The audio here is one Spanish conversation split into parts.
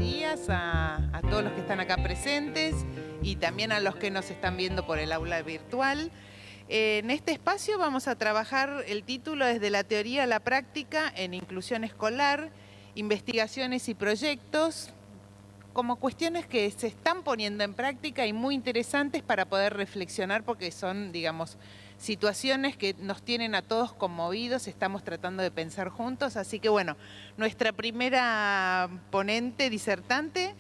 días a todos los que están acá presentes y también a los que nos están viendo por el aula virtual. En este espacio vamos a trabajar el título desde la teoría a la práctica en inclusión escolar, investigaciones y proyectos, como cuestiones que se están poniendo en práctica y muy interesantes para poder reflexionar porque son, digamos, situaciones que nos tienen a todos conmovidos, estamos tratando de pensar juntos, así que bueno, nuestra primera ponente disertante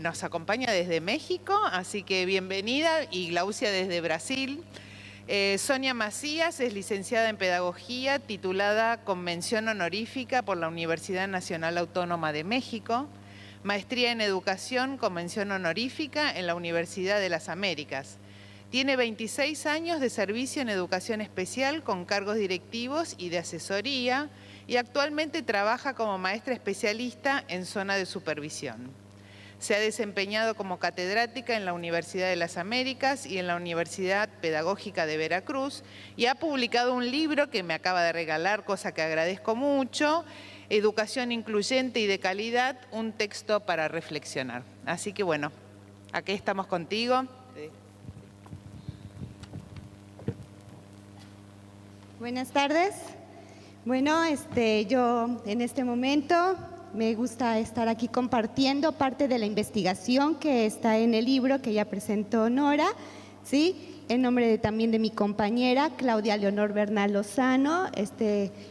nos acompaña desde México, así que bienvenida, y Glaucia desde Brasil. Sonia Macías es licenciada en Pedagogía, titulada con mención honorífica por la Universidad Nacional Autónoma de México, maestría en Educación con mención honorífica en la Universidad de las Américas. Tiene 26 años de servicio en educación especial con cargos directivos y de asesoría y actualmente trabaja como maestra especialista en zona de supervisión. Se ha desempeñado como catedrática en la Universidad de las Américas y en la Universidad Pedagógica de Veracruz y ha publicado un libro que me acaba de regalar, cosa que agradezco mucho, Educación Incluyente y de Calidad, un texto para reflexionar. Así que bueno, aquí estamos contigo. Buenas tardes. Bueno, yo en este momento me gusta estar aquí compartiendo parte de la investigación que está en el libro que ya presentó Nora, ¿sí? En nombre también de mi compañera Claudia Leonor Bernal Lozano,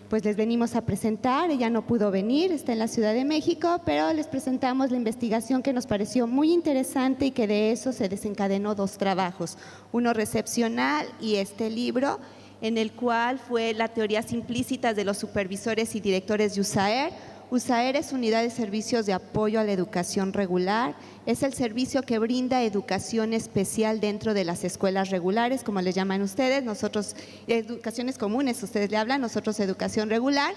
pues les venimos a presentar. Ella no pudo venir, está en la Ciudad de México, pero les presentamos la investigación que nos pareció muy interesante y que de eso se desencadenó dos trabajos, uno recepcional y este libro, en el cual fue la teorías implícitas de los supervisores y directores de USAER. USAER es Unidad de Servicios de Apoyo a la Educación Regular, es el servicio que brinda educación especial dentro de las escuelas regulares, como les llaman ustedes, nosotros educaciones comunes, ustedes le hablan, nosotros educación regular,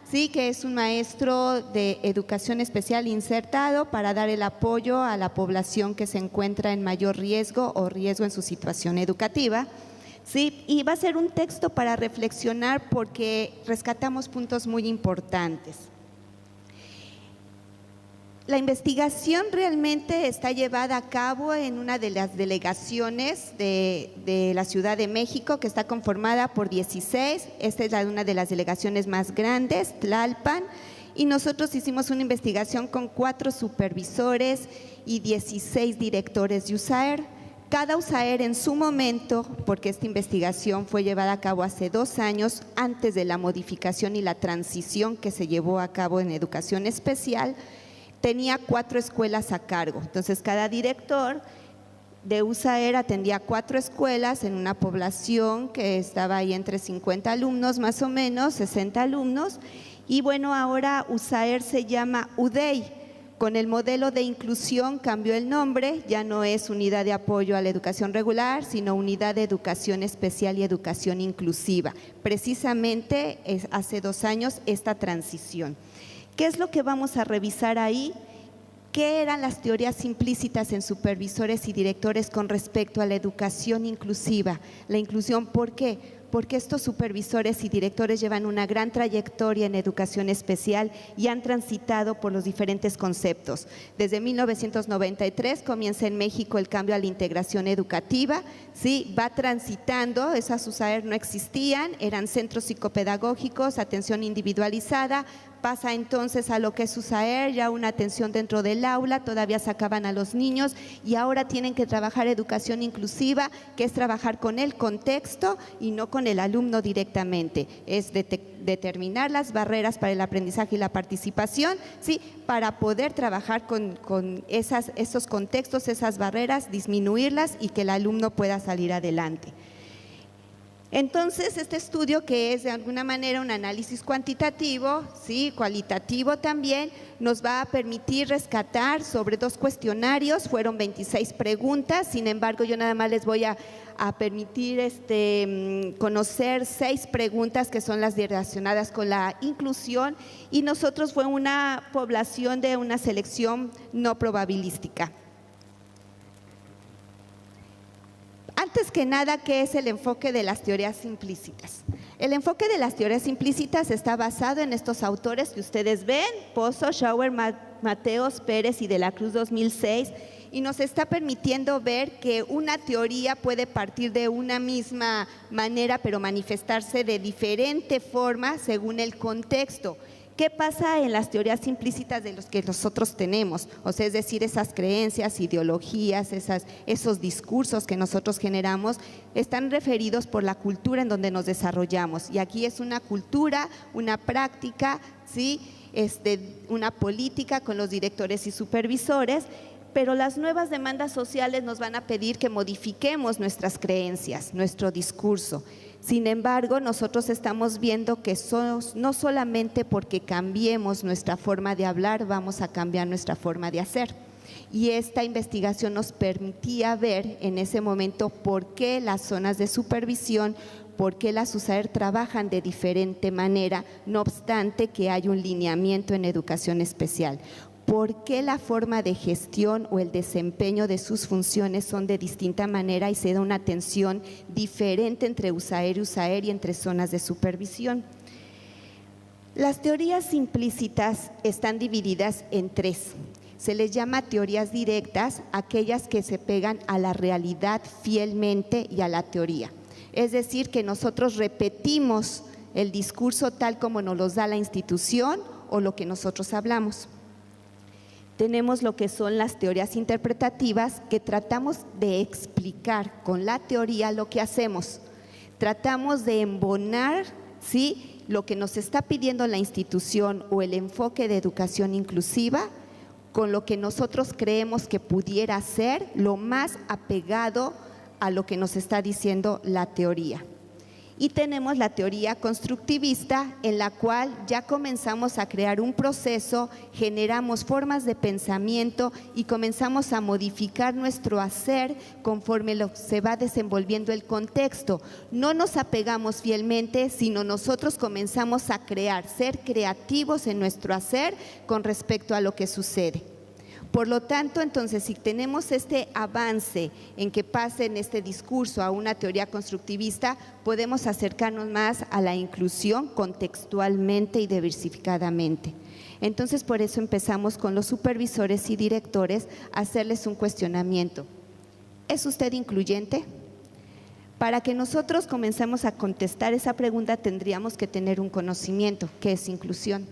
sí, que es un maestro de educación especial insertado para dar el apoyo a la población que se encuentra en mayor riesgo o riesgo en su situación educativa. Sí, y va a ser un texto para reflexionar porque rescatamos puntos muy importantes. La investigación realmente está llevada a cabo en una de las delegaciones de la Ciudad de México, que está conformada por 16. Esta es una de las delegaciones más grandes, Tlalpan, y nosotros hicimos una investigación con 4 supervisores y 16 directores de USAER. Cada USAER en su momento, porque esta investigación fue llevada a cabo hace 2 años, antes de la modificación y la transición que se llevó a cabo en educación especial, tenía 4 escuelas a cargo. Entonces, cada director de USAER atendía 4 escuelas en una población que estaba ahí entre 50 alumnos, más o menos, 60 alumnos. Y bueno, ahora USAER se llama UDEI. Con el modelo de inclusión cambió el nombre, ya no es Unidad de Apoyo a la Educación Regular, sino Unidad de Educación Especial y Educación Inclusiva. Precisamente hace 2 años esta transición. ¿Qué es lo que vamos a revisar ahí? ¿Qué eran las teorías implícitas en supervisores y directores con respecto a la educación inclusiva? La inclusión, ¿por qué? Porque estos supervisores y directores llevan una gran trayectoria en educación especial y han transitado por los diferentes conceptos. Desde 1993 comienza en México el cambio a la integración educativa, ¿sí? Va transitando, esas USAER no existían, eran centros psicopedagógicos, atención individualizada, pasa entonces a lo que es USAER, ya una atención dentro del aula, todavía sacaban a los niños y ahora tienen que trabajar educación inclusiva, que es trabajar con el contexto y no con el alumno directamente, es determinar las barreras para el aprendizaje y la participación, ¿sí? Para poder trabajar con esos contextos, esas barreras, disminuirlas y que el alumno pueda salir adelante. Entonces, este estudio, que es de alguna manera un análisis cuantitativo, ¿sí? Cualitativo también, nos va a permitir rescatar sobre 2 cuestionarios, fueron 26 preguntas, sin embargo yo nada más les voy a permitir conocer 6 preguntas que son las relacionadas con la inclusión, y nosotros fue una población de una selección no probabilística. Antes que nada, ¿qué es el enfoque de las teorías implícitas? El enfoque de las teorías implícitas está basado en estos autores que ustedes ven, Pozo, Schauer, Mateos, Pérez y de la Cruz 2006, y nos está permitiendo ver que una teoría puede partir de una misma manera, pero manifestarse de diferente forma según el contexto. ¿Qué pasa en las teorías implícitas de los que nosotros tenemos? O sea, es decir, esas creencias, ideologías, esos discursos que nosotros generamos, están referidos por la cultura en donde nos desarrollamos. Y aquí es una cultura, una práctica, ¿sí? Una política con los directores y supervisores, pero las nuevas demandas sociales nos van a pedir que modifiquemos nuestras creencias, nuestro discurso. Sin embargo, nosotros estamos viendo que no solamente porque cambiemos nuestra forma de hablar, vamos a cambiar nuestra forma de hacer. Y esta investigación nos permitía ver en ese momento por qué las zonas de supervisión, por qué las USAER trabajan de diferente manera, no obstante que hay un lineamiento en educación especial. ¿Por qué la forma de gestión o el desempeño de sus funciones son de distinta manera y se da una atención diferente entre USAER y USAER y entre zonas de supervisión? Las teorías implícitas están divididas en tres. Se les llama teorías directas, aquellas que se pegan a la realidad fielmente y a la teoría. Es decir, que nosotros repetimos el discurso tal como nos lo da la institución o lo que nosotros hablamos. Tenemos lo que son las teorías interpretativas, que tratamos de explicar con la teoría lo que hacemos. Tratamos de embonar, ¿sí?, lo que nos está pidiendo la institución o el enfoque de educación inclusiva con lo que nosotros creemos que pudiera ser lo más apegado a lo que nos está diciendo la teoría. Y tenemos la teoría constructivista, en la cual ya comenzamos a crear un proceso, generamos formas de pensamiento y comenzamos a modificar nuestro hacer conforme se va desenvolviendo el contexto. No nos apegamos fielmente, sino nosotros comenzamos a crear, ser creativos en nuestro hacer con respecto a lo que sucede. Por lo tanto, entonces, si tenemos este avance en que pase en este discurso a una teoría constructivista, podemos acercarnos más a la inclusión contextualmente y diversificadamente. Entonces, por eso empezamos con los supervisores y directores a hacerles un cuestionamiento. ¿Es usted incluyente? Para que nosotros comencemos a contestar esa pregunta, tendríamos que tener un conocimiento, ¿qué es inclusión?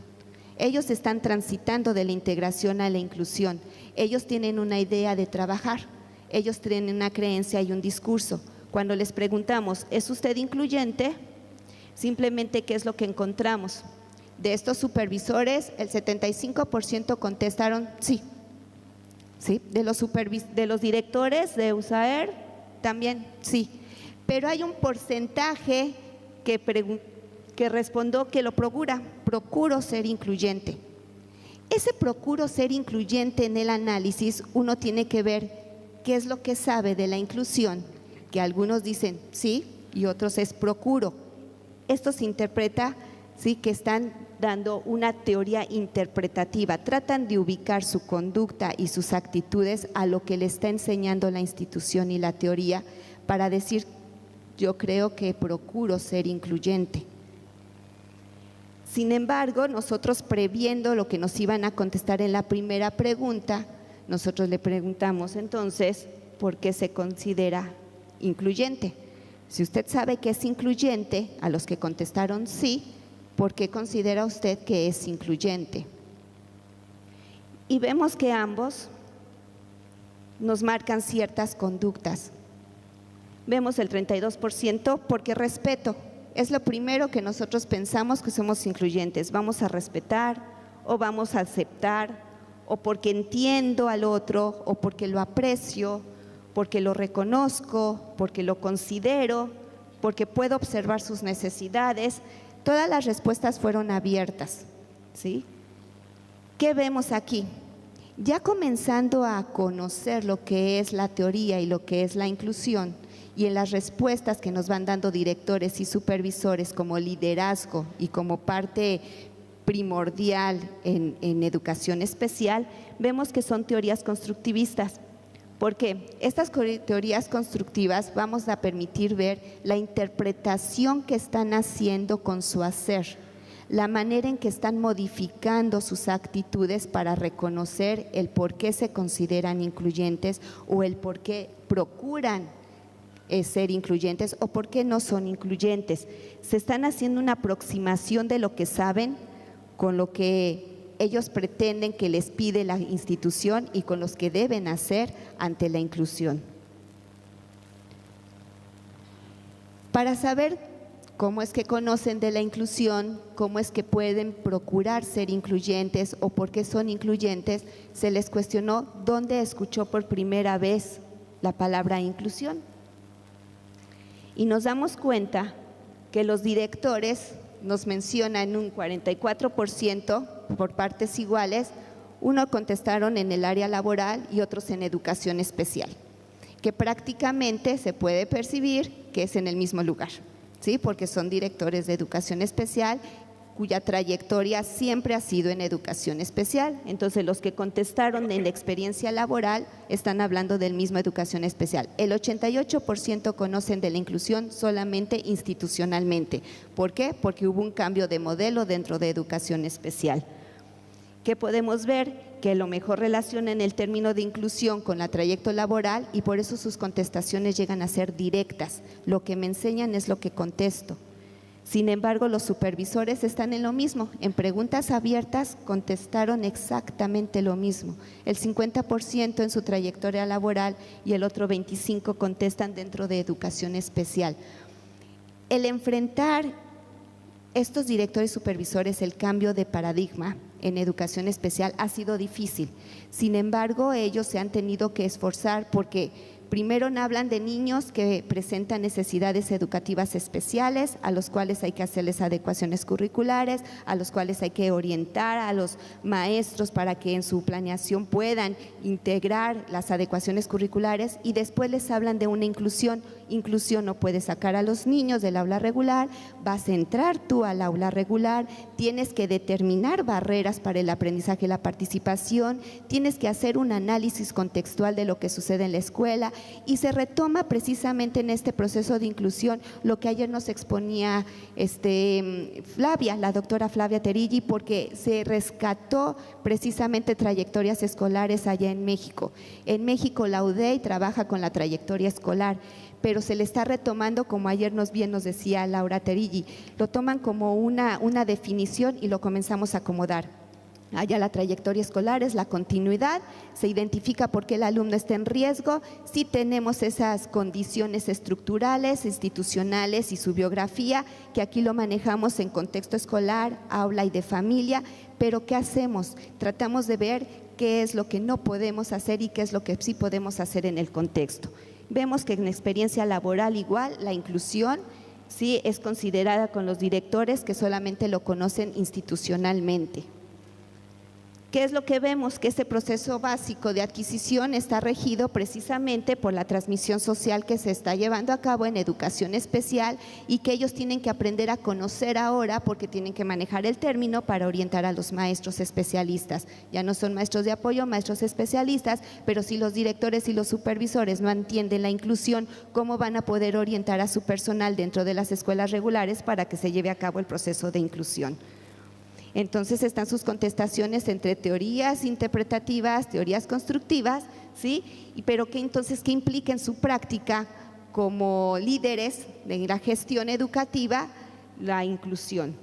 Ellos están transitando de la integración a la inclusión. Ellos tienen una idea de trabajar, ellos tienen una creencia y un discurso. Cuando les preguntamos, ¿es usted incluyente? Simplemente, ¿qué es lo que encontramos? De estos supervisores, el 75% contestaron sí. ¿Sí? De los directores de USAER, también sí. Pero hay un porcentaje que respondió que lo procuro ser incluyente. Ese procuro ser incluyente en el análisis, uno tiene que ver qué es lo que sabe de la inclusión, que algunos dicen sí y otros es procuro. Esto se interpreta, sí, que están dando una teoría interpretativa, tratan de ubicar su conducta y sus actitudes a lo que le está enseñando la institución y la teoría para decir, yo creo que procuro ser incluyente. Sin embargo, nosotros previendo lo que nos iban a contestar en la primera pregunta, nosotros le preguntamos entonces, ¿por qué se considera incluyente? Si usted sabe que es incluyente, a los que contestaron sí, ¿por qué considera usted que es incluyente? Y vemos que ambos nos marcan ciertas conductas. Vemos el 32% porque respeto. Es lo primero que nosotros pensamos que somos incluyentes. Vamos a respetar o vamos a aceptar o porque entiendo al otro o porque lo aprecio, porque lo reconozco, porque lo considero, porque puedo observar sus necesidades. Todas las respuestas fueron abiertas, ¿sí? ¿Qué vemos aquí? Ya comenzando a conocer lo que es la teoría y lo que es la inclusión, y en las respuestas que nos van dando directores y supervisores como liderazgo y como parte primordial en educación especial, vemos que son teorías constructivistas. Porque estas teorías constructivas vamos a permitir ver la interpretación que están haciendo con su hacer, la manera en que están modificando sus actitudes para reconocer el por qué se consideran incluyentes o el por qué procuran ser incluyentes o por qué no son incluyentes. Se están haciendo una aproximación de lo que saben con lo que ellos pretenden que les pide la institución y con los que deben hacer ante la inclusión. Para saber cómo es que conocen de la inclusión, cómo es que pueden procurar ser incluyentes o por qué son incluyentes, se les cuestionó dónde escuchó por primera vez la palabra inclusión. Y nos damos cuenta que los directores nos mencionan un 44% por partes iguales, uno contestaron en el área laboral y otros en educación especial, que prácticamente se puede percibir que es en el mismo lugar, ¿sí? Porque son directores de educación especial cuya trayectoria siempre ha sido en educación especial. Entonces, los que contestaron en la experiencia laboral están hablando del mismo educación especial. El 88% conocen de la inclusión solamente institucionalmente. ¿Por qué? Porque hubo un cambio de modelo dentro de educación especial. ¿Qué podemos ver? Que lo mejor relacionan el término de inclusión con la trayectoria laboral y por eso sus contestaciones llegan a ser directas. Lo que me enseñan es lo que contesto. Sin embargo, los supervisores están en lo mismo. En preguntas abiertas contestaron exactamente lo mismo. El 50% en su trayectoria laboral y el otro 25% contestan dentro de educación especial. El enfrentar estos directores supervisores, el cambio de paradigma en educación especial ha sido difícil. Sin embargo, ellos se han tenido que esforzar porque primero hablan de niños que presentan necesidades educativas especiales, a los cuales hay que hacerles adecuaciones curriculares, a los cuales hay que orientar a los maestros para que en su planeación puedan integrar las adecuaciones curriculares y después les hablan de una inclusión. Inclusión no puedes sacar a los niños del aula regular, vas a entrar tú al aula regular, tienes que determinar barreras para el aprendizaje y la participación, tienes que hacer un análisis contextual de lo que sucede en la escuela y se retoma precisamente en este proceso de inclusión lo que ayer nos exponía Flavia, la doctora Flavia Terilli, porque se rescató precisamente trayectorias escolares allá en México. En México la UDEI trabaja con la trayectoria escolar, pero se le está retomando, como ayer bien nos decía Laura Terilli, lo toman como una definición y lo comenzamos a acomodar. Allá la trayectoria escolar es la continuidad, se identifica por qué el alumno está en riesgo, si tenemos esas condiciones estructurales, institucionales y su biografía, que aquí lo manejamos en contexto escolar, aula y de familia, pero ¿qué hacemos? Tratamos de ver qué es lo que no podemos hacer y qué es lo que sí podemos hacer en el contexto. Vemos que en experiencia laboral igual, la inclusión sí es considerada con los directores que solamente lo conocen institucionalmente. ¿Qué es lo que vemos? Que este proceso básico de adquisición está regido precisamente por la transmisión social que se está llevando a cabo en educación especial y que ellos tienen que aprender a conocer ahora porque tienen que manejar el término para orientar a los maestros especialistas. Ya no son maestros de apoyo, maestros especialistas, pero si los directores y los supervisores no entienden la inclusión, ¿cómo van a poder orientar a su personal dentro de las escuelas regulares para que se lleve a cabo el proceso de inclusión? Entonces están sus contestaciones entre teorías interpretativas, teorías constructivas, ¿sí? Pero ¿qué implica en su práctica como líderes de la gestión educativa la inclusión?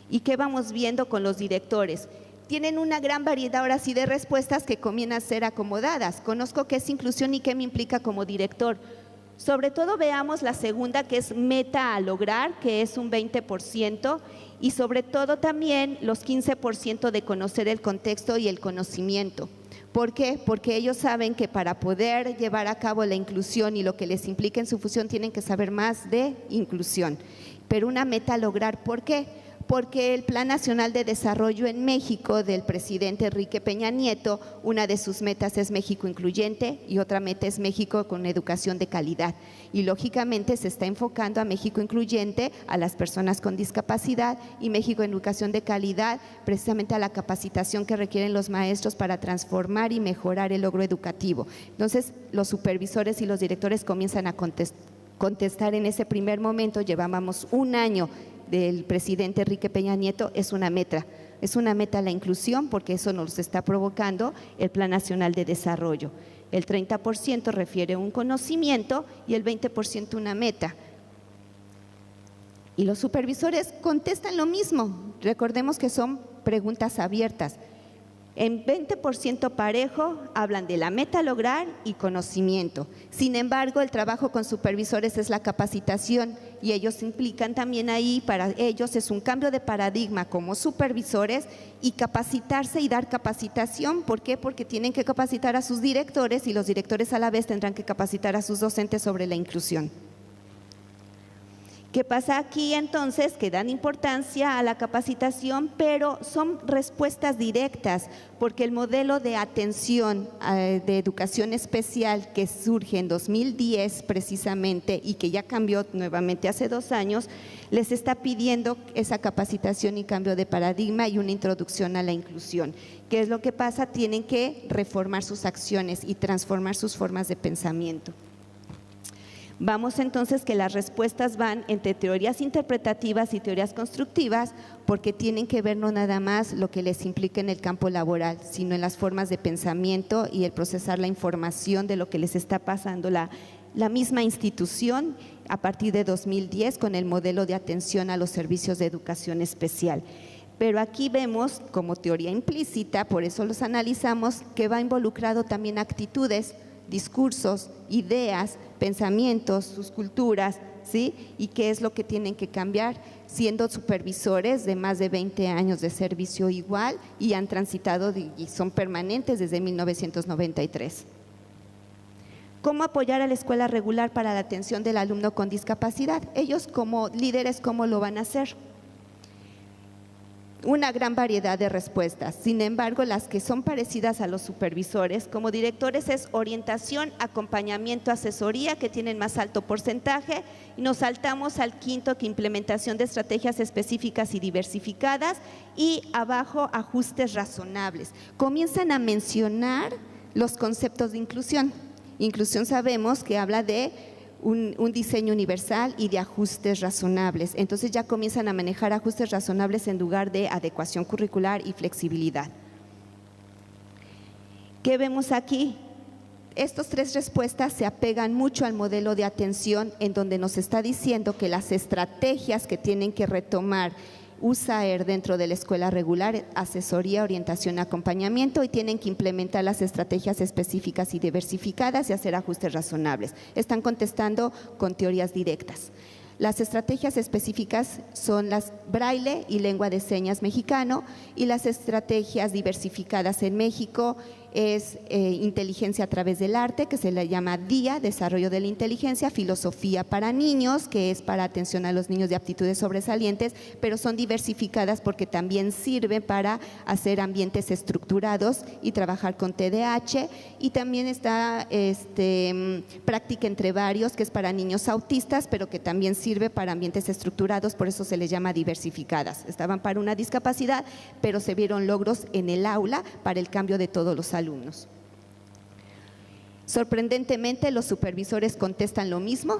¿Y qué vamos viendo con los directores? Tienen una gran variedad ahora sí de respuestas que comienzan a ser acomodadas. Conozco qué es inclusión y qué me implica como director. Sobre todo veamos la segunda, que es meta a lograr, que es un 20%, y sobre todo también los 15% de conocer el contexto y el conocimiento. ¿Por qué? Porque ellos saben que para poder llevar a cabo la inclusión y lo que les implica en su función tienen que saber más de inclusión. Pero una meta a lograr, ¿por qué? Porque el Plan Nacional de Desarrollo en México del presidente Enrique Peña Nieto, una de sus metas es México incluyente y otra meta es México con educación de calidad. Y lógicamente se está enfocando a México incluyente, a las personas con discapacidad y México en educación de calidad, precisamente a la capacitación que requieren los maestros para transformar y mejorar el logro educativo. Entonces, los supervisores y los directores comienzan a contestar en ese primer momento. Llevábamos un año del presidente Enrique Peña Nieto es una meta. Es una meta la inclusión porque eso nos está provocando el Plan Nacional de Desarrollo. El 30% refiere a un conocimiento y el 20% una meta. Y los supervisores contestan lo mismo. Recordemos que son preguntas abiertas. En 20% parejo hablan de la meta a lograr y conocimiento. Sin embargo, el trabajo con supervisores es la capacitación y ellos implican también ahí, para ellos es un cambio de paradigma como supervisores y capacitarse y dar capacitación. ¿Por qué? Porque tienen que capacitar a sus directores y los directores a la vez tendrán que capacitar a sus docentes sobre la inclusión. ¿Qué pasa aquí entonces? Que dan importancia a la capacitación, pero son respuestas directas, porque el modelo de atención de educación especial que surge en 2010 precisamente y que ya cambió nuevamente hace 2 años, les está pidiendo esa capacitación y cambio de paradigma y una introducción a la inclusión. ¿Qué es lo que pasa? Tienen que reformar sus acciones y transformar sus formas de pensamiento. Vamos entonces que las respuestas van entre teorías interpretativas y teorías constructivas porque tienen que ver no nada más lo que les implica en el campo laboral, sino en las formas de pensamiento y el procesar la información de lo que les está pasando la misma institución a partir de 2010 con el modelo de atención a los servicios de educación especial. Pero aquí vemos como teoría implícita, por eso los analizamos, que va involucrado también actitudes, discursos, ideas, pensamientos, sus culturas, ¿sí? Y qué es lo que tienen que cambiar, siendo supervisores de más de 20 años de servicio igual y han transitado y son permanentes desde 1993. ¿Cómo apoyar a la escuela regular para la atención del alumno con discapacidad? Ellos como líderes, ¿cómo lo van a hacer? Una gran variedad de respuestas. Sin embargo, las que son parecidas a los supervisores, como directores, es orientación, acompañamiento, asesoría, que tienen más alto porcentaje. Y nos saltamos al quinto, que implementación de estrategias específicas y diversificadas. Y abajo, ajustes razonables. Comienzan a mencionar los conceptos de inclusión. Inclusión sabemos que habla de un diseño universal y de ajustes razonables. Entonces ya comienzan a manejar ajustes razonables en lugar de adecuación curricular y flexibilidad. ¿Qué vemos aquí? Estas 3 respuestas se apegan mucho al modelo de atención en donde nos está diciendo que las estrategias que tienen que retomar USAER dentro de la escuela regular, asesoría, orientación, acompañamiento, y tienen que implementar las estrategias específicas y diversificadas y hacer ajustes razonables. Están contestando con teorías directas. Las estrategias específicas son las braille y lengua de señas mexicano, y las estrategias diversificadas en México es inteligencia a través del arte, que se le llama DIA, desarrollo de la inteligencia, filosofía para niños, que es para atención a los niños de aptitudes sobresalientes, pero son diversificadas porque también sirven para hacer ambientes estructurados y trabajar con TDAH, y también está práctica entre varios, que es para niños autistas, pero que también sirve para ambientes estructurados, por eso se les llama diversificadas. Estaban para una discapacidad, pero se vieron logros en el aula para el cambio de todos los alumnos. Sorprendentemente, los supervisores contestan lo mismo.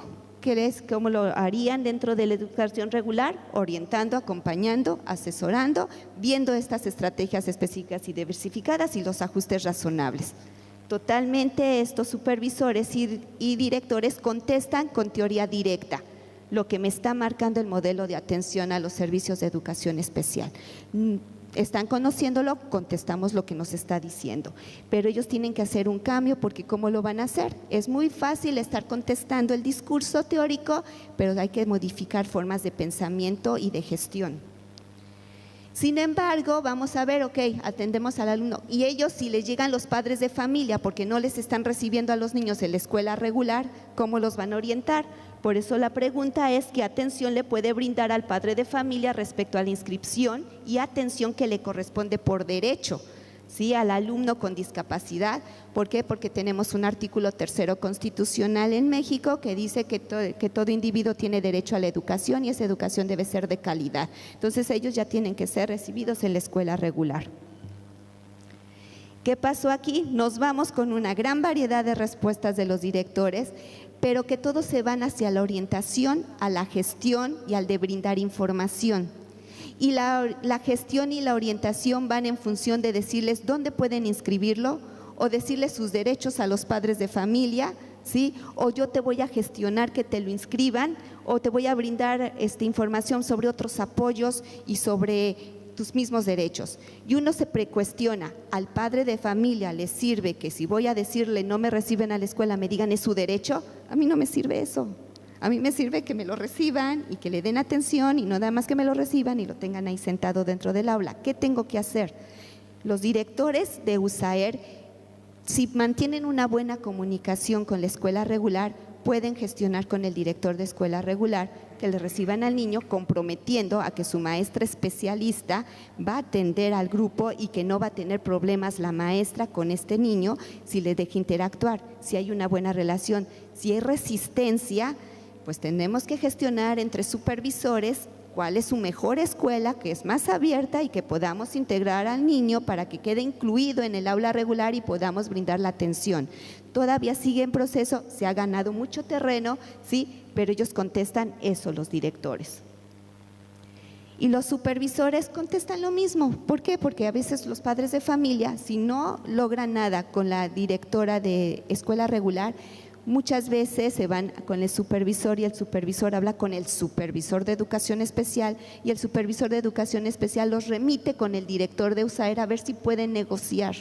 ¿Cómo lo harían dentro de la educación regular? Orientando, acompañando, asesorando, viendo estas estrategias específicas y diversificadas y los ajustes razonables. Totalmente estos supervisores y directores contestan con teoría directa, lo que me está marcando el modelo de atención a los servicios de educación especial. Están conociéndolo, contestamos lo que nos está diciendo, pero ellos tienen que hacer un cambio, porque ¿cómo lo van a hacer? Es muy fácil estar contestando el discurso teórico, pero hay que modificar formas de pensamiento y de gestión. Sin embargo, vamos a ver, ok, atendemos al alumno, y ellos, si les llegan los padres de familia porque no les están recibiendo a los niños en la escuela regular, ¿cómo los van a orientar? Por eso la pregunta es: ¿qué atención le puede brindar al padre de familia respecto a la inscripción y atención que le corresponde por derecho, ¿sí?, al alumno con discapacidad? ¿Por qué? Porque tenemos un artículo 3º constitucional en México que dice que todo individuo tiene derecho a la educación, y esa educación debe ser de calidad. Entonces ellos ya tienen que ser recibidos en la escuela regular. ¿Qué pasó aquí? Nos vamos con una gran variedad de respuestas de los directores, pero que todos se van hacia la orientación, a la gestión y al de brindar información. Y la gestión y la orientación van en función de decirles dónde pueden inscribirlo o decirles sus derechos a los padres de familia, ¿sí? O yo te voy a gestionar que te lo inscriban o te voy a brindar información sobre otros apoyos y sobre tus mismos derechos. Y uno se precuestiona, ¿al padre de familia le sirve que si voy a decirle no me reciben a la escuela me digan es su derecho? A mí no me sirve eso. A mí me sirve que me lo reciban y que le den atención y no nada más que me lo reciban y lo tengan ahí sentado dentro del aula. ¿Qué tengo que hacer? Los directores de USAER, si mantienen una buena comunicación con la escuela regular, pueden gestionar con el director de escuela regular que le reciban al niño, comprometiendo a que su maestra especialista va a atender al grupo y que no va a tener problemas la maestra con este niño si le deja interactuar, si hay una buena relación. Si hay resistencia, pues tenemos que gestionar entre supervisores cuál es su mejor escuela, que es más abierta y que podamos integrar al niño para que quede incluido en el aula regular y podamos brindar la atención. Todavía sigue en proceso, se ha ganado mucho terreno, sí, pero ellos contestan eso, los directores. Y los supervisores contestan lo mismo. ¿Por qué? Porque a veces los padres de familia, si no logran nada con la directora de escuela regular, muchas veces se van con el supervisor y el supervisor habla con el supervisor de educación especial y el supervisor de educación especial los remite con el director de USAER a ver si pueden negociar.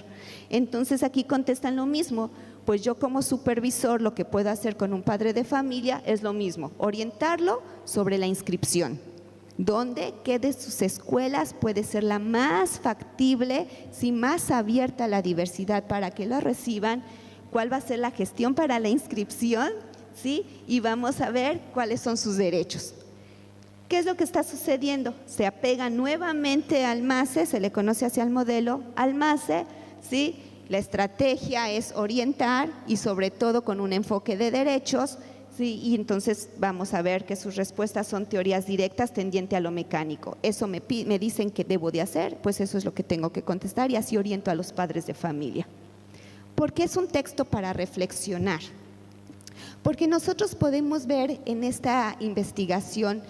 Entonces aquí contestan lo mismo, pues yo como supervisor lo que puedo hacer con un padre de familia es lo mismo, orientarlo sobre la inscripción. ¿Dónde? ¿Qué de sus escuelas puede ser la más factible, si más abierta a la diversidad para que la reciban? ¿Cuál va a ser la gestión para la inscripción? ¿Sí? Y vamos a ver cuáles son sus derechos. ¿Qué es lo que está sucediendo? Se apega nuevamente al MASE, se le conoce hacia el modelo, al MASE, ¿sí? La estrategia es orientar y sobre todo con un enfoque de derechos, ¿sí? Y entonces vamos a ver que sus respuestas son teorías directas tendiente a lo mecánico. Eso me dicen que debo de hacer, pues eso es lo que tengo que contestar y así oriento a los padres de familia. ¿Por qué es un texto para reflexionar? Porque nosotros podemos ver en esta investigación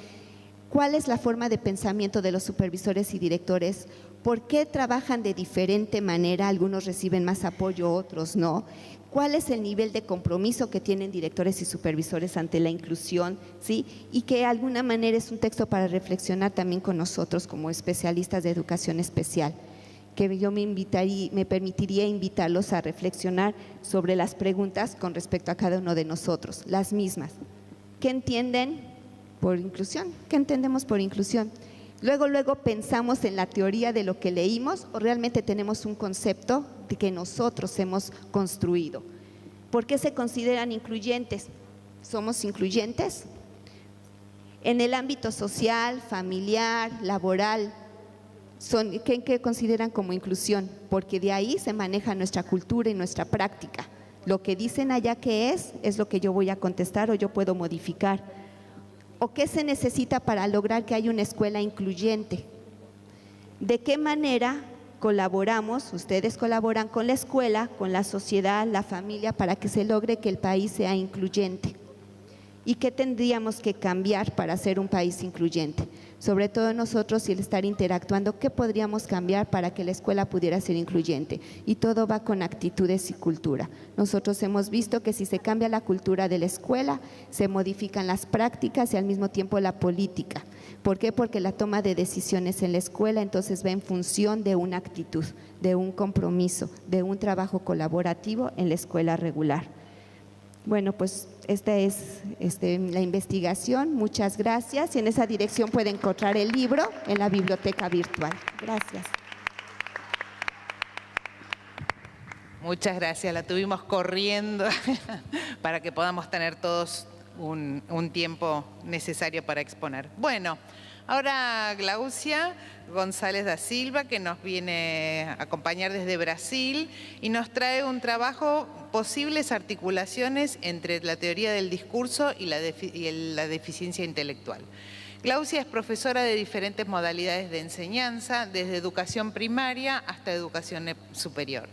cuál es la forma de pensamiento de los supervisores y directores, por qué trabajan de diferente manera, algunos reciben más apoyo, otros no, cuál es el nivel de compromiso que tienen directores y supervisores ante la inclusión, ¿sí? Y que de alguna manera es un texto para reflexionar también con nosotros como especialistas de educación especial, que yo me permitiría invitarlos a reflexionar sobre las preguntas con respecto a cada uno de nosotros, las mismas. ¿Qué entienden por inclusión? ¿Qué entendemos por inclusión? Luego pensamos en la teoría de lo que leímos o realmente tenemos un concepto de que nosotros hemos construido. ¿Por qué se consideran incluyentes? ¿Somos incluyentes? En el ámbito social, familiar, laboral, ¿qué consideran como inclusión? Porque de ahí se maneja nuestra cultura y nuestra práctica. Lo que dicen allá que es lo que yo voy a contestar o yo puedo modificar. ¿O qué se necesita para lograr que haya una escuela incluyente? ¿De qué manera colaboramos, ustedes colaboran con la escuela, con la sociedad, la familia, para que se logre que el país sea incluyente? ¿Y qué tendríamos que cambiar para ser un país incluyente? Sobre todo nosotros y el estar interactuando, ¿qué podríamos cambiar para que la escuela pudiera ser incluyente? Y todo va con actitudes y cultura. Nosotros hemos visto que si se cambia la cultura de la escuela, se modifican las prácticas y al mismo tiempo la política. ¿Por qué? Porque la toma de decisiones en la escuela entonces va en función de una actitud, de un compromiso, de un trabajo colaborativo en la escuela regular. Bueno, pues esta es la investigación. Muchas gracias. Y en esa dirección puede encontrar el libro en la biblioteca virtual. Gracias. Muchas gracias. La tuvimos corriendo para que podamos tener todos un tiempo necesario para exponer. Bueno, ahora Glaucia González da Silva, que nos viene a acompañar desde Brasil y nos trae un trabajo, posibles articulaciones entre la teoría del discurso y la deficiencia intelectual. Glaucia es profesora de diferentes modalidades de enseñanza, desde educación primaria hasta educación superior.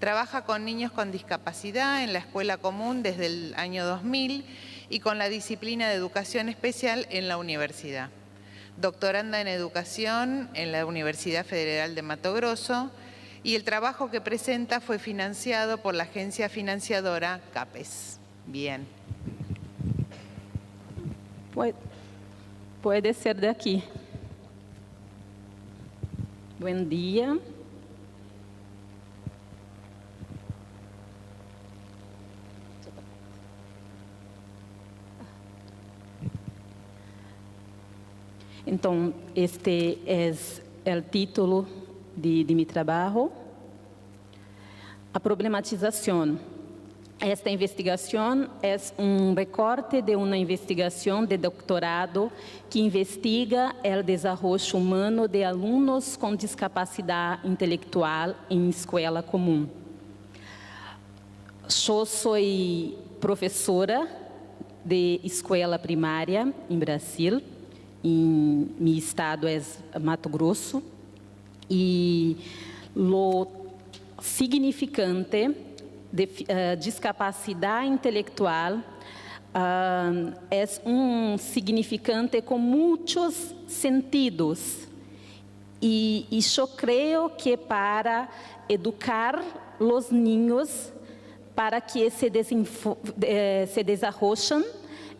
Trabaja con niños con discapacidad en la escuela común desde el año 2000 y con la disciplina de educación especial en la universidad. Doctoranda en educación en la Universidad Federal de Mato Grosso, y el trabajo que presenta fue financiado por la agencia financiadora CAPES. Bien. Puede ser de aquí. Buen día. Então, este é o título de meu trabalho. A problematização. Esta investigação é recorte de uma investigação de doutorado que investiga o desenvolvimento humano de alunos com discapacidade intelectual em escola comum. Eu sou professora de escola primária em Brasil. Em meu estado é Mato Grosso, e o significante de discapacidade intelectual é significante com muitos sentidos, e eu creio que para educar os niños para que se desenvolvam,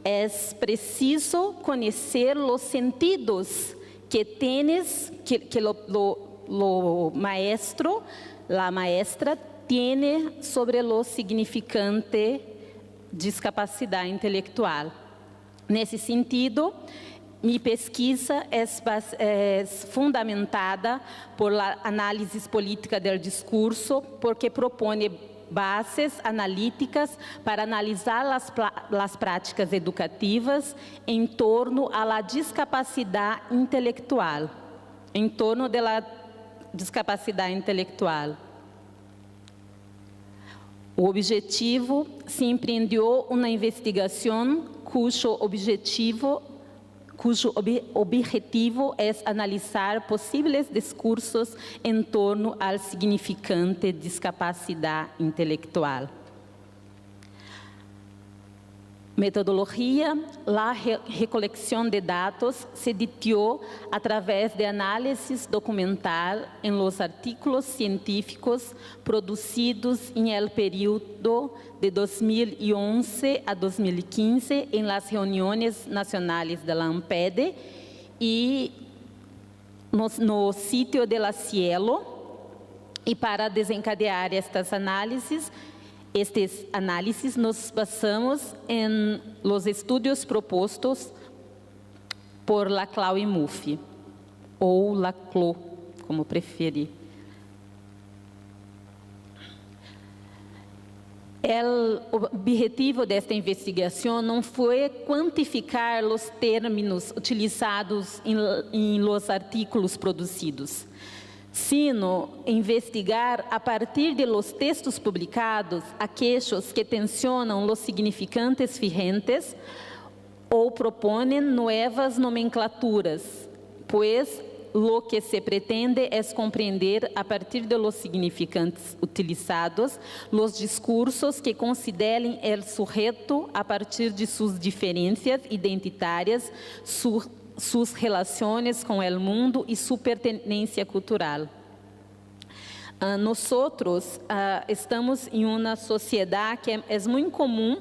é preciso conhecer os sentidos que tienes, que lo maestro, la maestra tiene sobre o significante discapacidade intelectual. Nesse sentido, minha pesquisa é fundamentada por la análise política do discurso, porque propõe bases analíticas para analisar as práticas educativas em torno à discapacidade intelectual. Em torno da discapacidade intelectual. O objetivo se empreendeu uma investigação cujo objetivo é analisar possíveis discursos em torno ao significante discapacidade intelectual. Metodologia, a recolecção de dados se ditou através de análises documental em los artículos científicos produzidos em el período de 2011 a 2015 em las reuniões nacionais da ANPED e no sítio de la Cielo. E para desencadear estas análises, nos basamos em los estudos propostos por Laclau e Murphy, ou Laclau, como preferir. O objetivo desta investigação não foi quantificar os termos utilizados em los artículos produzidos, sino investigar a partir de los textos publicados aquellos que tensionam los significantes vigentes ou propõem novas nomenclaturas, pois lo que se pretende é compreender a partir de los significantes utilizados los discursos que considerem el sujeto a partir de suas diferenças identitárias, suas relações com o mundo e sua pertenência cultural. Nós estamos em uma sociedade que é muito comum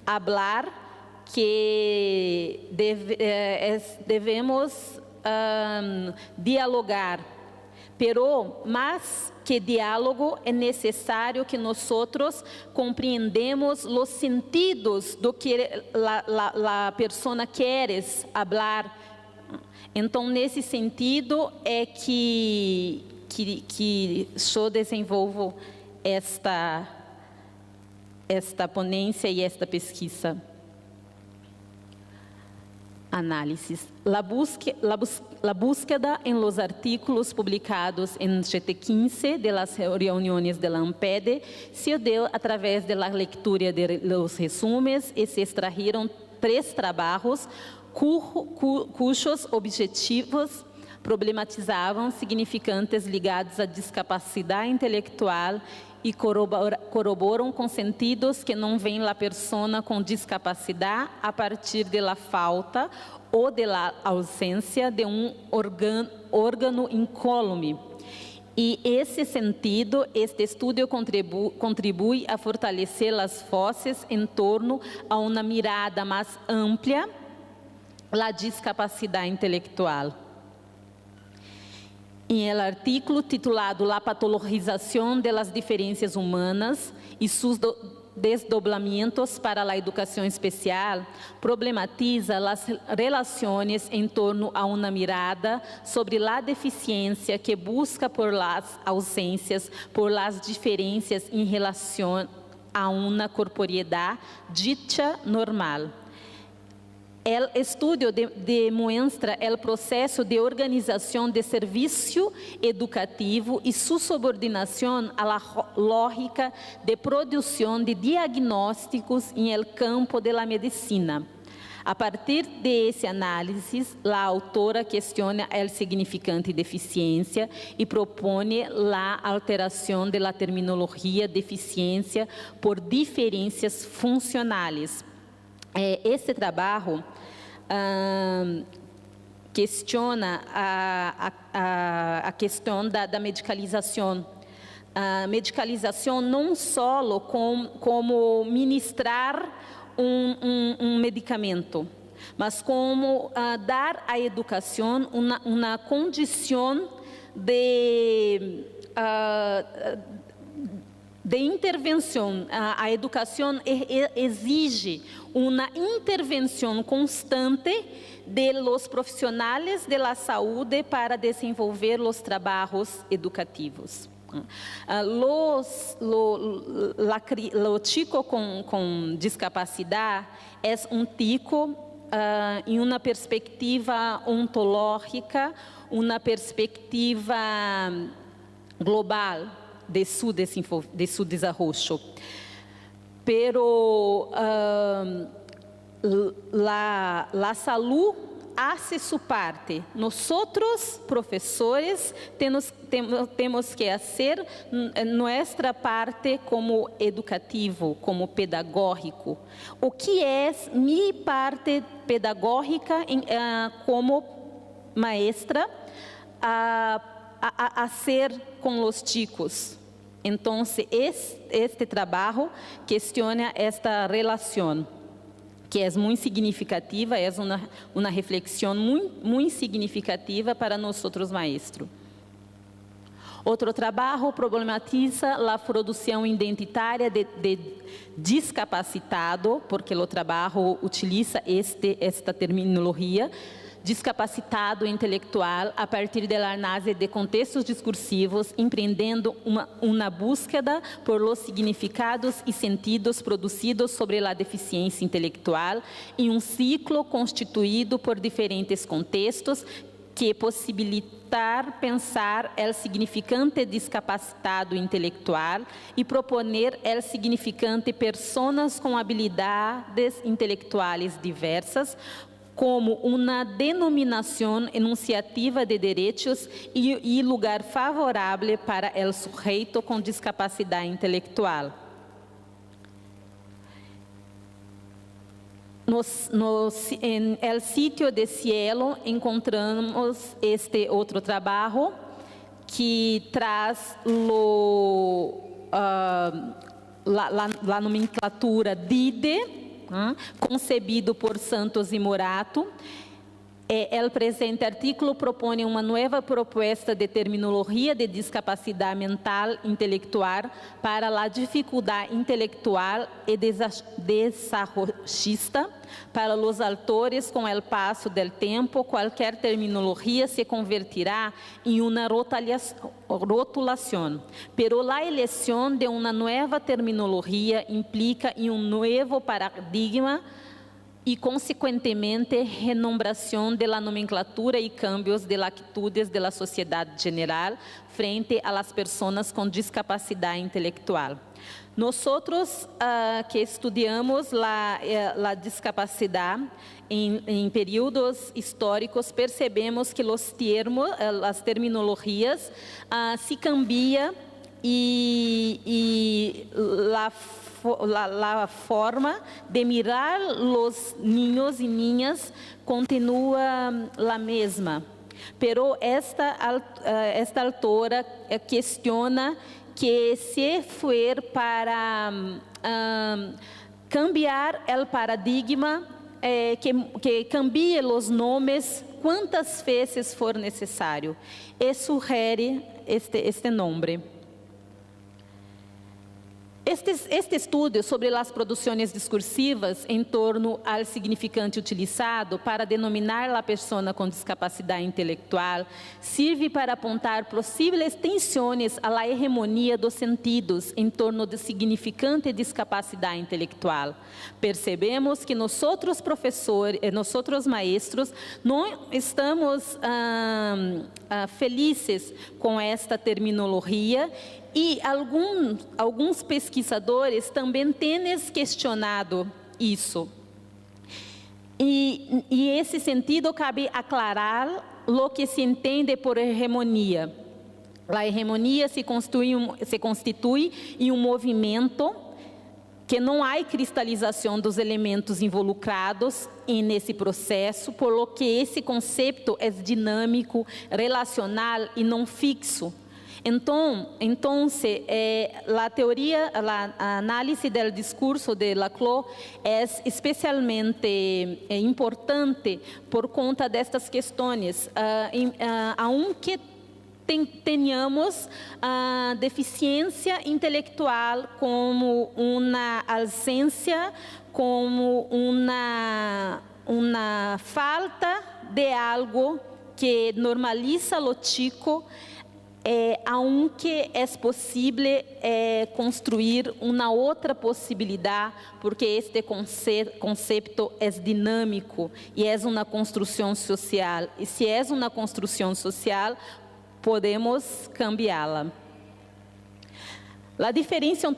falar que devemos dialogar, pero mais que diálogo é necessário que nós compreendemos os sentidos do que a pessoa quer falar. Então, nesse sentido, é que eu desenvolvo esta ponência e esta pesquisa. Análisis. La búsqueda en los artículos publicados en GT15 de las reuniones de la ANPED se dio a través de la lectura de los resúmenes y se extrajeron 3 trabajos cujos objetivos problematizavam significantes ligados à discapacidade intelectual e corroboram com sentidos que não vêm da persona com discapacidade a partir da falta ou da ausência de órgão incólume. E esse sentido, este estudo contribui a fortalecer as vozes em torno a uma mirada mais ampla da discapacidade intelectual. Em el artículo titulado La patologización de las diferencias humanas y sus desdoblamientos para la educación especial, problematiza las relaciones en torno a una mirada sobre la deficiencia que busca por las ausencias, por las diferencias en relación a una corporeidad dicha normal. O estudo demonstra o processo de organização de serviço educativo e sua subordinação à lógica de produção de diagnósticos em el campo de la medicina. A partir de esse análise, a autora questiona o significante deficiência e propõe a alteração da terminologia deficiência por diferenças funcionais. Esse trabalho questiona a questão da medicalização. A medicalização não só como ministrar um medicamento, mas como dar à educação uma condição de intervenção. A educação exige uma intervenção constante de los profissionais de la saúde para desenvolver os trabalhos educativos. O chico com discapacidade é tico em uma perspectiva ontológica, uma perspectiva global de su desarrollo. Pero la salud hace su parte. Nosotros, profesores, temos que hacer nuestra parte como educativo, como pedagógico. O que é minha parte pedagógica como maestra a ser com os chicos? Então, este trabalho questiona esta relação, que é muito significativa, é uma reflexão muito significativa para nós outros maestros. Outro trabalho problematiza a produção identitária de discapacitado, porque o trabalho utiliza esta terminologia, discapacitado intelectual a partir da análise de contextos discursivos, empreendendo uma búsqueda por los significados e sentidos produzidos sobre a deficiência intelectual em um ciclo constituído por diferentes contextos que possibilitar pensar o significante discapacitado intelectual e proponer o significante personas com habilidades intelectuais diversas, como uma denominação enunciativa de direitos e lugar favorável para o sujeito com discapacidade intelectual. En el sitio de Cielo encontramos este outro trabalho que traz a nomenclatura DIDE, concebido por Santos e Morato. O presente artículo propõe uma nova proposta de terminologia de discapacidade mental intelectual para a dificuldade intelectual e desarrollista. Para os autores, com o passo do tempo, qualquer terminologia se convertirá em uma rotulação. Pero a eleição de uma nova terminologia implica em um novo paradigma e, consequentemente, renombração da nomenclatura e cambios de atitudes da sociedade geral frente a las pessoas com discapacidade intelectual. Nosotros que estudiamos a discapacidade em períodos históricos, percebemos que os termos, as terminologias se cambiam e a forma de mirar os niños e niñas continua a mesma. Pero esta autora questiona que se for para cambiar o paradigma, que cambie os nomes quantas vezes for necessário, e sugere este nome. Este estudo sobre as produções discursivas em torno ao significante utilizado para denominar a pessoa com discapacidade intelectual serve para apontar possíveis tensões à la hegemonia dos sentidos em torno do significante discapacidade intelectual. Percebemos que nós professores, nós maestros, não estamos felizes com esta terminologia. E alguns pesquisadores também têm questionado isso. E esse sentido cabe aclarar o que se entende por hegemonia. A hegemonia se constitui em um movimento que não há cristalização dos elementos involucrados nesse processo, por lo que esse conceito é dinâmico, relacional e não fixo. Então, a teoria, a análise do discurso de Laclau é especialmente importante por conta destas questões, aunque tenhamos a deficiência intelectual como uma ausência, como uma falta de algo que normaliza o chico, aunque é possível construir uma outra possibilidade, porque este conceito é dinâmico e é uma construção social. E se é uma construção social, podemos cambiá-la. A diferença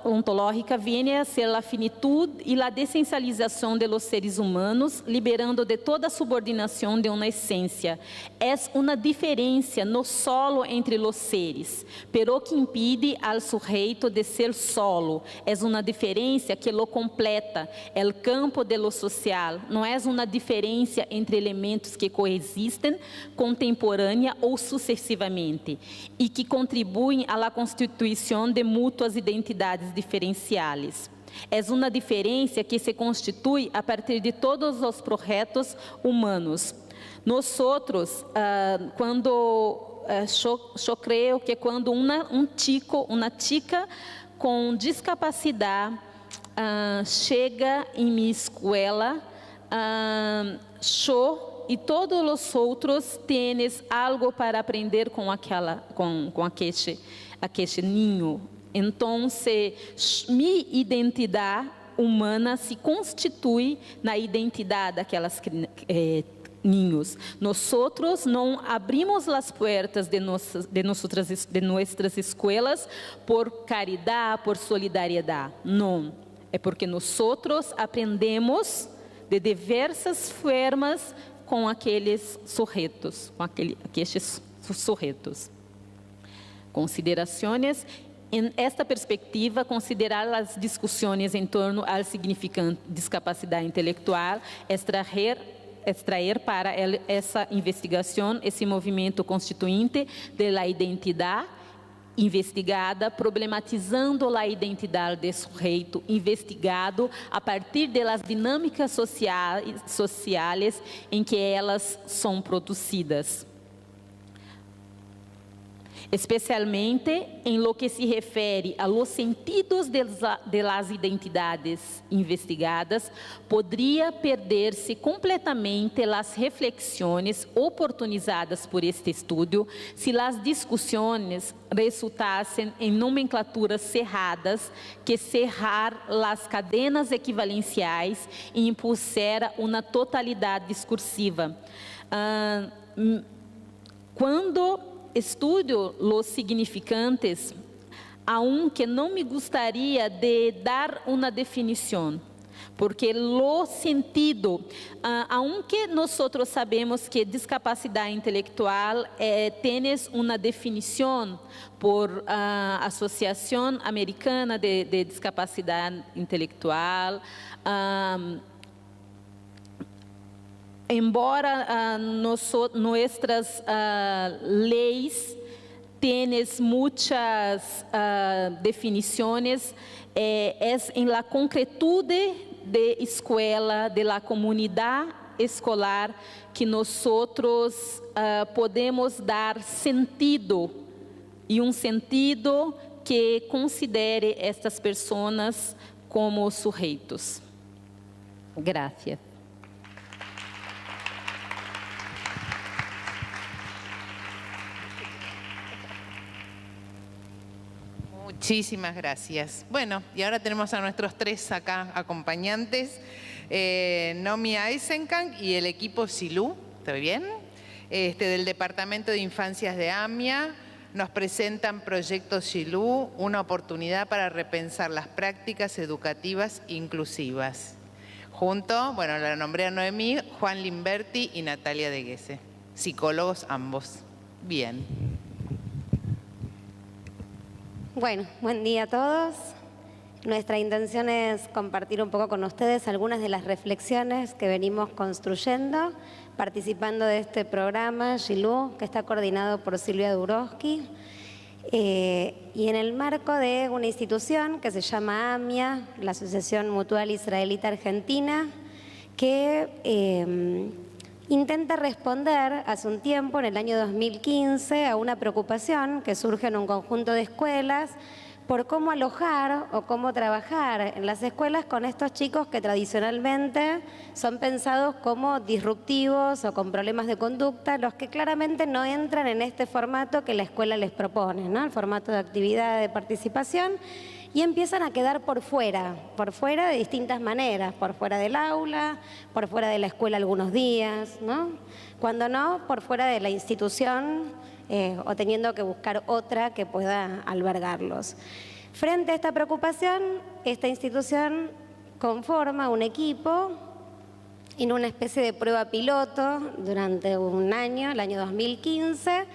ontológica vem a ser a finitude e a dessencialização de los seres humanos, liberando de toda subordinação de uma essência. É uma diferença no solo entre os seres, pero que impide al sujeito de ser solo. É uma diferença que lo completa, el campo de lo social. Não é uma diferença entre elementos que coexistem contemporânea ou sucessivamente e que contribuem à constituição de mútuas identidades diferenciais. É uma diferença que se constitui a partir de todos os projetos humanos. Nós outros, eu creio que quando uma chica com discapacidade chega em minha escola, e todos os outros têm algo para aprender com aquele ninho. Então, minha identidade humana se constitui na identidade daquelas ninhos. Nós não abrimos as portas de nossas escolas por caridade, por solidariedade. Não. É porque nós aprendemos de diversas formas com aqueles sujeitos, aqueles sujeitos. Considerações. Em esta perspectiva, considerar as discussões em torno ao significante discapacidade intelectual, extrair para essa investigação esse movimento constituinte da identidade investigada, problematizando a identidade do sujeito investigado a partir das dinâmicas sociais em que elas são produzidas. Especialmente em lo que se refere a los sentidos de las identidades investigadas, poderia perder-se completamente as reflexões oportunizadas por este estudo se as discussões resultassem em nomenclaturas cerradas que cerrar as cadenas equivalenciais e impusera uma totalidade discursiva. Quando estudo os significantes, aunque não me gostaria de dar uma definição, porque o sentido, aunque nós sabemos que discapacidade intelectual tem uma definição por Associação Americana de Discapacidade Intelectual, embora nossas leis tenham muitas definições, é em la concretude de escola, de la comunidade escolar, que nós podemos dar sentido, e sentido que considere estas pessoas como sujeitos. Gracias. Muchísimas gracias. Bueno, y ahora tenemos a nuestros 3 acá acompañantes, Nomi Eisenkamp y el equipo Silú, ¿está bien? Del Departamento de Infancias de AMIA, nos presentan Proyecto Silú, una oportunidad para repensar las prácticas educativas inclusivas. Junto, bueno, la nombré a Noemí, Juan Limberti y Natalia de Guese, psicólogos ambos. Bien. Bueno, buen día a todos. Nuestra intención es compartir un poco con ustedes algunas de las reflexiones que venimos construyendo, participando de este programa, Silú, que está coordinado por Silvia Durowski, y en el marco de una institución que se llama AMIA, la Asociación Mutual Israelita Argentina, que intenta responder hace un tiempo, en el año 2015, a una preocupación que surge en un conjunto de escuelas por cómo alojar o cómo trabajar en las escuelas con estos chicos que tradicionalmente son pensados como disruptivos o con problemas de conducta, los que claramente no entran en este formato que la escuela les propone, ¿no? El formato de actividad de participación, y empiezan a quedar por fuera de distintas maneras, por fuera del aula, por fuera de la escuela algunos días, ¿no? Cuando no, por fuera de la institución o teniendo que buscar otra que pueda albergarlos. Frente a esta preocupación, esta institución conforma un equipo en una especie de prueba piloto durante un año, el año 2015,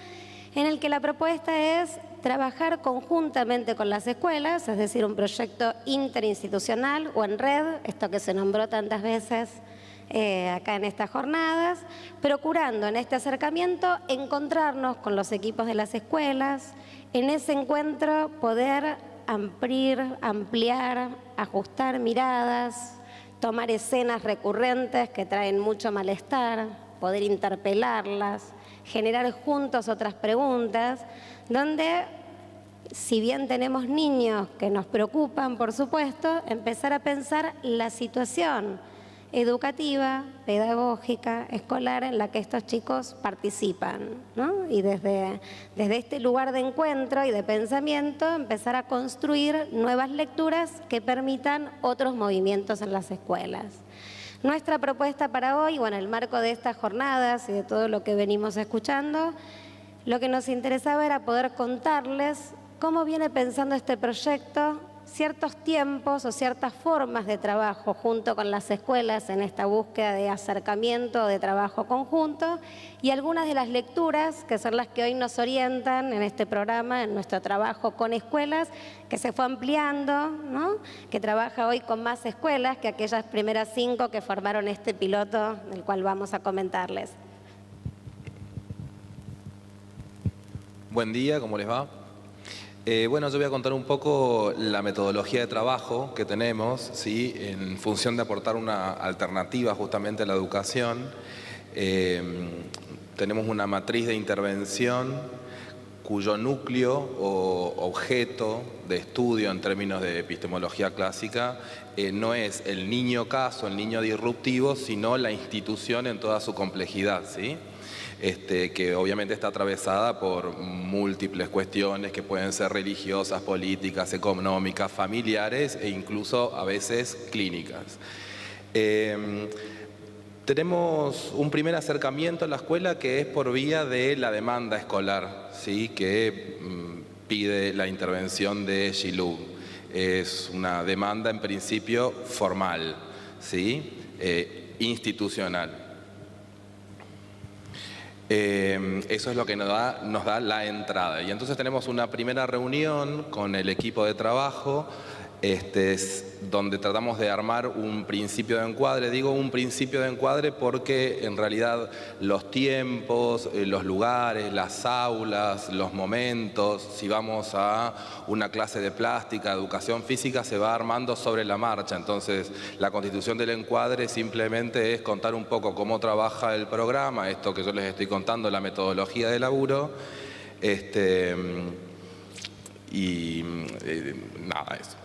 en el que la propuesta es trabajar conjuntamente con las escuelas, es decir, un proyecto interinstitucional o en red, esto que se nombró tantas veces acá en estas jornadas, procurando en este acercamiento encontrarnos con los equipos de las escuelas, en ese encuentro poder ampliar, ajustar miradas, tomar escenas recurrentes que traen mucho malestar, poder interpelarlas, generar juntos otras preguntas, donde, si bien tenemos niños que nos preocupan, por supuesto, empezar a pensar la situación educativa, pedagógica, escolar en la que estos chicos participan, ¿no? Y desde este lugar de encuentro y de pensamiento empezar a construir nuevas lecturas que permitan otros movimientos en las escuelas. Nuestra propuesta para hoy, o en el marco de estas jornadas y de todo lo que venimos escuchando, lo que nos interesaba era poder contarles cómo viene pensando este proyecto, ciertos tiempos o ciertas formas de trabajo junto con las escuelas en esta búsqueda de acercamiento, de trabajo conjunto, y algunas de las lecturas que son las que hoy nos orientan en este programa, en nuestro trabajo con escuelas, que se fue ampliando, ¿no? Que trabaja hoy con más escuelas que aquellas primeras 5 que formaron este piloto del cual vamos a comentarles. Buen día, ¿cómo les va? Bueno, yo voy a contar un poco la metodología de trabajo que tenemos, ¿sí? En función de aportar una alternativa justamente a la educación. Tenemos una matriz de intervención cuyo núcleo o objeto de estudio en términos de epistemología clásica no es el niño caso, el niño disruptivo, sino la institución en toda su complejidad, ¿sí? Que obviamente está atravesada por múltiples cuestiones que pueden ser religiosas, políticas, económicas, familiares e incluso a veces clínicas. Tenemos un primer acercamiento a la escuela que es por vía de la demanda escolar, ¿sí? Que pide la intervención de Shilug. Es una demanda en principio formal, ¿sí? Institucional. Eso es lo que nos da la entrada. Y entonces tenemos una primera reunión con el equipo de trabajo, donde tratamos de armar un principio de encuadre. Digo un principio de encuadre porque en realidad los tiempos, los lugares, las aulas, los momentos, si vamos a una clase de plástica, educación física, se va armando sobre la marcha. Entonces la constitución del encuadre simplemente es contar un poco cómo trabaja el programa, esto que yo les estoy contando, la metodología de laburo, nada, eso.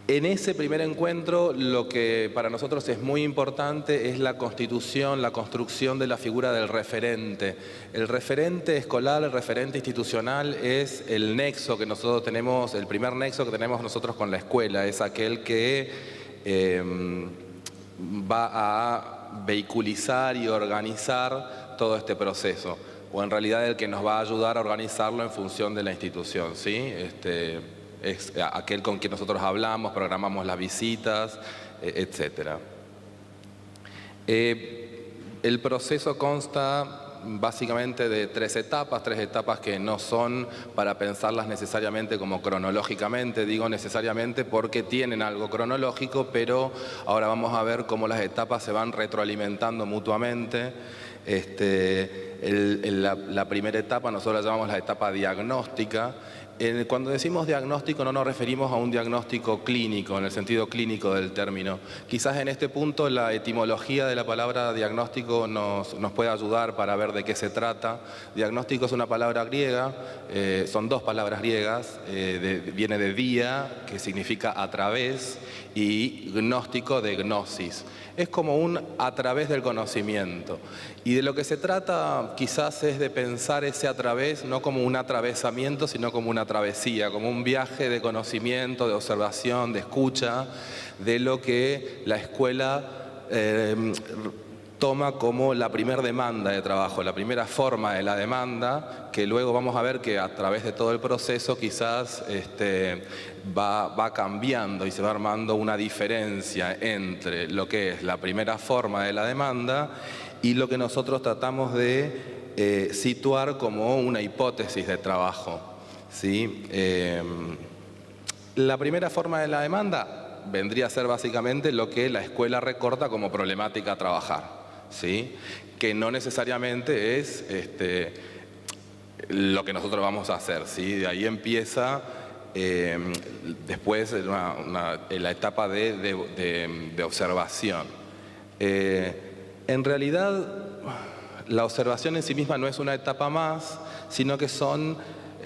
En ese primer encuentro, lo que para nosotros es muy importante es la constitución, la construcción de la figura del referente. El referente escolar, el referente institucional es el nexo que nosotros tenemos, el primer nexo que tenemos nosotros con la escuela, es aquel que va a vehiculizar y organizar todo este proceso, o en realidad el que nos va a ayudar a organizarlo en función de la institución, ¿sí? Es aquel con quien nosotros hablamos, programamos las visitas, etc. El proceso consta básicamente de tres etapas que no son para pensarlas necesariamente como cronológicamente, digo necesariamente porque tienen algo cronológico, pero ahora vamos a ver cómo las etapas se van retroalimentando mutuamente. La primera etapa nosotros la llamamos la etapa diagnóstica. Cuando decimos diagnóstico no nos referimos a un diagnóstico clínico, en el sentido clínico del término. Quizás en este punto la etimología de la palabra diagnóstico nos puede ayudar para ver de qué se trata. Diagnóstico es una palabra griega, son dos palabras griegas, viene de dia, que significa a través, y gnóstico de gnosis. Es como un a través del conocimiento. Y de lo que se trata quizás es de pensar ese a través no como un atravesamiento, sino como una travesía, como un viaje de conocimiento, de observación, de escucha, de lo que la escuela toma como la primera demanda de trabajo, la primera forma de la demanda, que luego vamos a ver que a través de todo el proceso quizás va cambiando y se va armando una diferencia entre lo que es la primera forma de la demanda y lo que nosotros tratamos de situar como una hipótesis de trabajo, ¿sí? La primera forma de la demanda vendría a ser básicamente lo que la escuela recorta como problemática a trabajar, ¿sí? Que no necesariamente es lo que nosotros vamos a hacer, ¿sí? De ahí empieza después la etapa de observación. En realidad la observación en sí misma no es una etapa más, sino que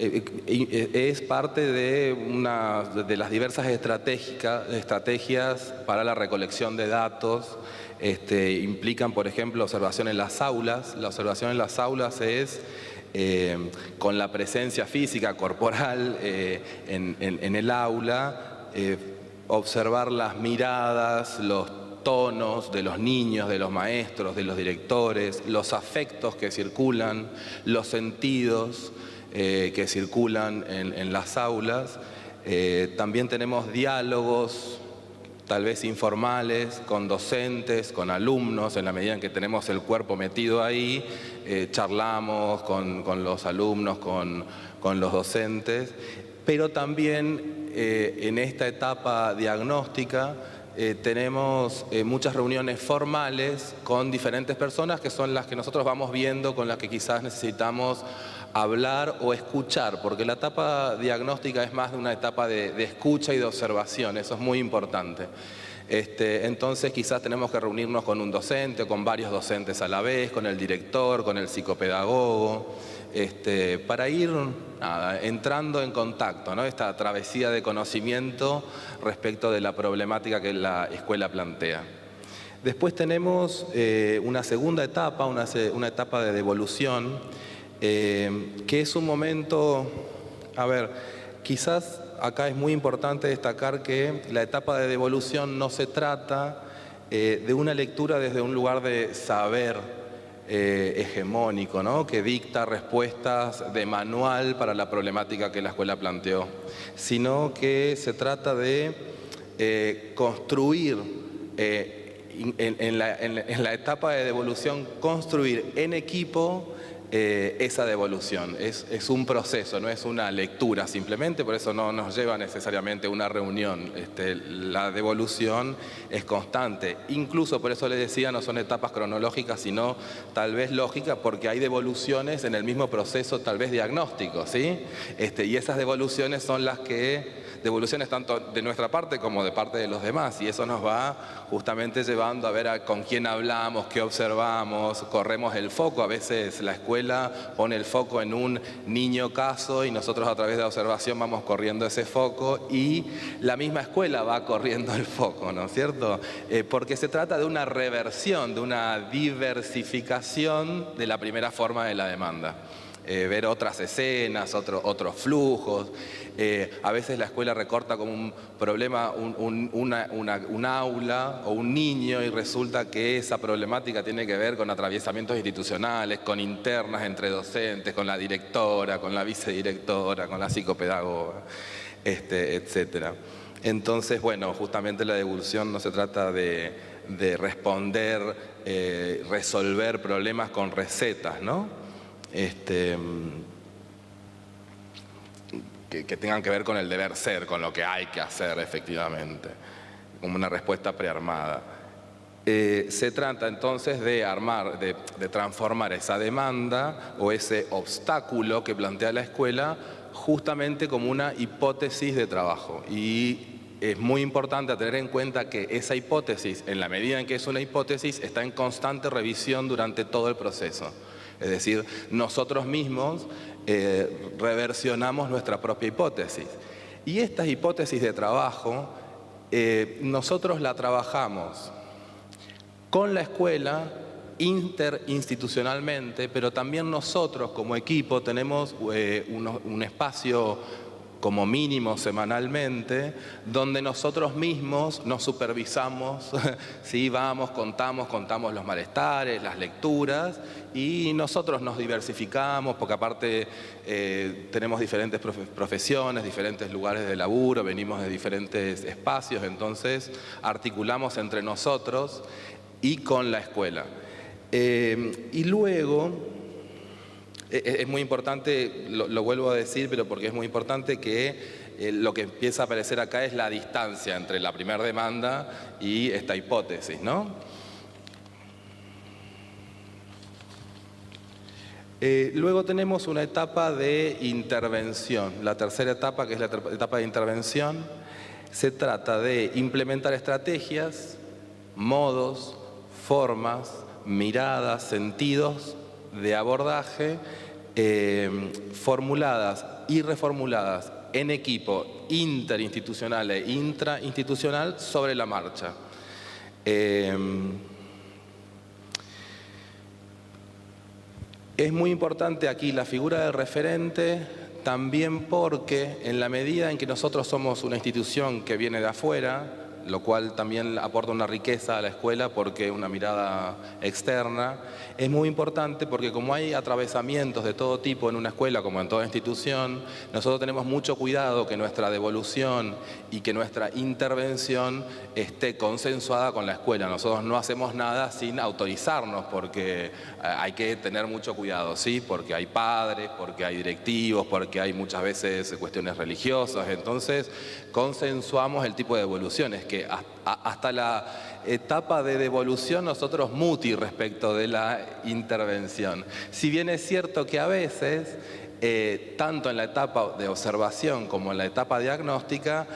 es parte de las diversas estrategias para la recolección de datos. Implican, por ejemplo, observación en las aulas. La observación en las aulas es con la presencia física, corporal en el aula, observar las miradas, los tonos de los niños, de los maestros, de los directores, los afectos que circulan, los sentidos que circulan en las aulas. También tenemos diálogos, tal vez informales, con docentes, con alumnos, en la medida en que tenemos el cuerpo metido ahí, charlamos con los alumnos, con los docentes, pero también en esta etapa diagnóstica tenemos muchas reuniones formales con diferentes personas que son las que nosotros vamos viendo, con las que quizás necesitamos hablar o escuchar, porque la etapa diagnóstica es más de una etapa de escucha y de observación, eso es muy importante. Entonces quizás tenemos que reunirnos con un docente o con varios docentes a la vez, con el director, con el psicopedagogo, para ir entrando en contacto, ¿no? Esta travesía de conocimiento respecto de la problemática que la escuela plantea. Después tenemos una segunda etapa, una etapa de devolución, que es un momento, quizás acá es muy importante destacar que la etapa de devolución no se trata de una lectura desde un lugar de saber hegemónico, ¿no?, que dicta respuestas de manual para la problemática que la escuela planteó, sino que se trata de construir, en la etapa de devolución, construir en equipo esa devolución. Es un proceso, no es una lectura simplemente, por eso no nos lleva necesariamente a una reunión. La devolución es constante, incluso por eso les decía, no son etapas cronológicas, sino tal vez lógicas, porque hay devoluciones en el mismo proceso, tal vez diagnóstico, ¿sí? Y esas devoluciones son las que, devoluciones tanto de nuestra parte como de parte de los demás, y eso nos va justamente llevando a ver con quién hablamos, qué observamos, corremos el foco. A veces la escuela pone el foco en un niño caso y nosotros a través de la observación vamos corriendo ese foco, y la misma escuela va corriendo el foco, ¿no es cierto? Porque se trata de una reversión, de una diversificación de la primera forma de la demanda. Ver otras escenas, otros flujos. A veces la escuela recorta como un problema un aula o un niño, y resulta que esa problemática tiene que ver con atraviesamientos institucionales, con internas entre docentes, con la directora, con la vicedirectora, con la psicopedagoga, etcétera. Entonces, bueno, justamente la devolución no se trata de responder, resolver problemas con recetas, ¿no? Que tengan que ver con el deber ser, con lo que hay que hacer efectivamente, como una respuesta prearmada. Se trata entonces de armar, de transformar esa demanda o ese obstáculo que plantea la escuela justamente como una hipótesis de trabajo. Y es muy importante tener en cuenta que esa hipótesis, en la medida en que es una hipótesis, está en constante revisión durante todo el proceso. Es decir, nosotros mismos reversionamos nuestra propia hipótesis. Y estas hipótesis de trabajo, nosotros la trabajamos con la escuela, interinstitucionalmente, pero también nosotros como equipo tenemos un espacio como mínimo semanalmente, donde nosotros mismos nos supervisamos, ¿sí? Vamos, contamos los malestares, las lecturas, y nosotros nos diversificamos, porque aparte tenemos diferentes profesiones, diferentes lugares de laburo, venimos de diferentes espacios, entonces articulamos entre nosotros y con la escuela. Y luego, es muy importante, lo vuelvo a decir, pero porque es muy importante que lo que empieza a aparecer acá es la distancia entre la primera demanda y esta hipótesis, ¿no? Luego tenemos una etapa de intervención. La tercera etapa, que es la etapa de intervención, se trata de implementar estrategias, modos, formas, miradas, sentidos de abordaje formuladas y reformuladas en equipo interinstitucional e intrainstitucional sobre la marcha. Es muy importante aquí la figura del referente, también porque en la medida en que nosotros somos una institución que viene de afuera, lo cual también aporta una riqueza a la escuela porque una mirada externa, es muy importante porque como hay atravesamientos de todo tipo en una escuela como en toda institución, nosotros tenemos mucho cuidado que nuestra devolución y que nuestra intervención esté consensuada con la escuela. Nosotros no hacemos nada sin autorizarnos porque hay que tener mucho cuidado, ¿sí? Porque hay padres, porque hay directivos, porque hay muchas veces cuestiones religiosas, entonces consensuamos el tipo de devoluciones que hasta la etapa de devolución nosotros muti respecto de la intervención. Si bien es cierto que a veces, tanto en la etapa de observación como en la etapa diagnóstica,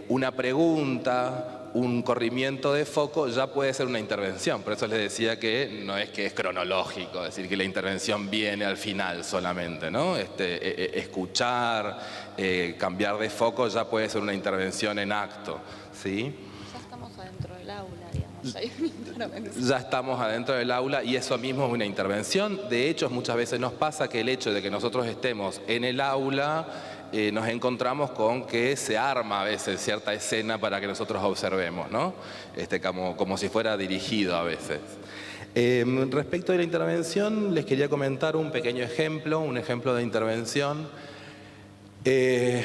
una pregunta, un corrimiento de foco ya puede ser una intervención. Por eso les decía que no es que es cronológico, es decir, que la intervención viene al final solamente, ¿no? Escuchar, cambiar de foco ya puede ser una intervención en acto, ¿sí? Ya estamos adentro del aula, digamos. Ya estamos adentro del aula y eso mismo es una intervención. De hecho, muchas veces nos pasa que el hecho de que nosotros estemos en el aula nos encontramos con que se arma a veces cierta escena para que nosotros observemos, ¿no? Como si fuera dirigido a veces. Respecto de la intervención, les quería comentar un pequeño ejemplo, un ejemplo de intervención. El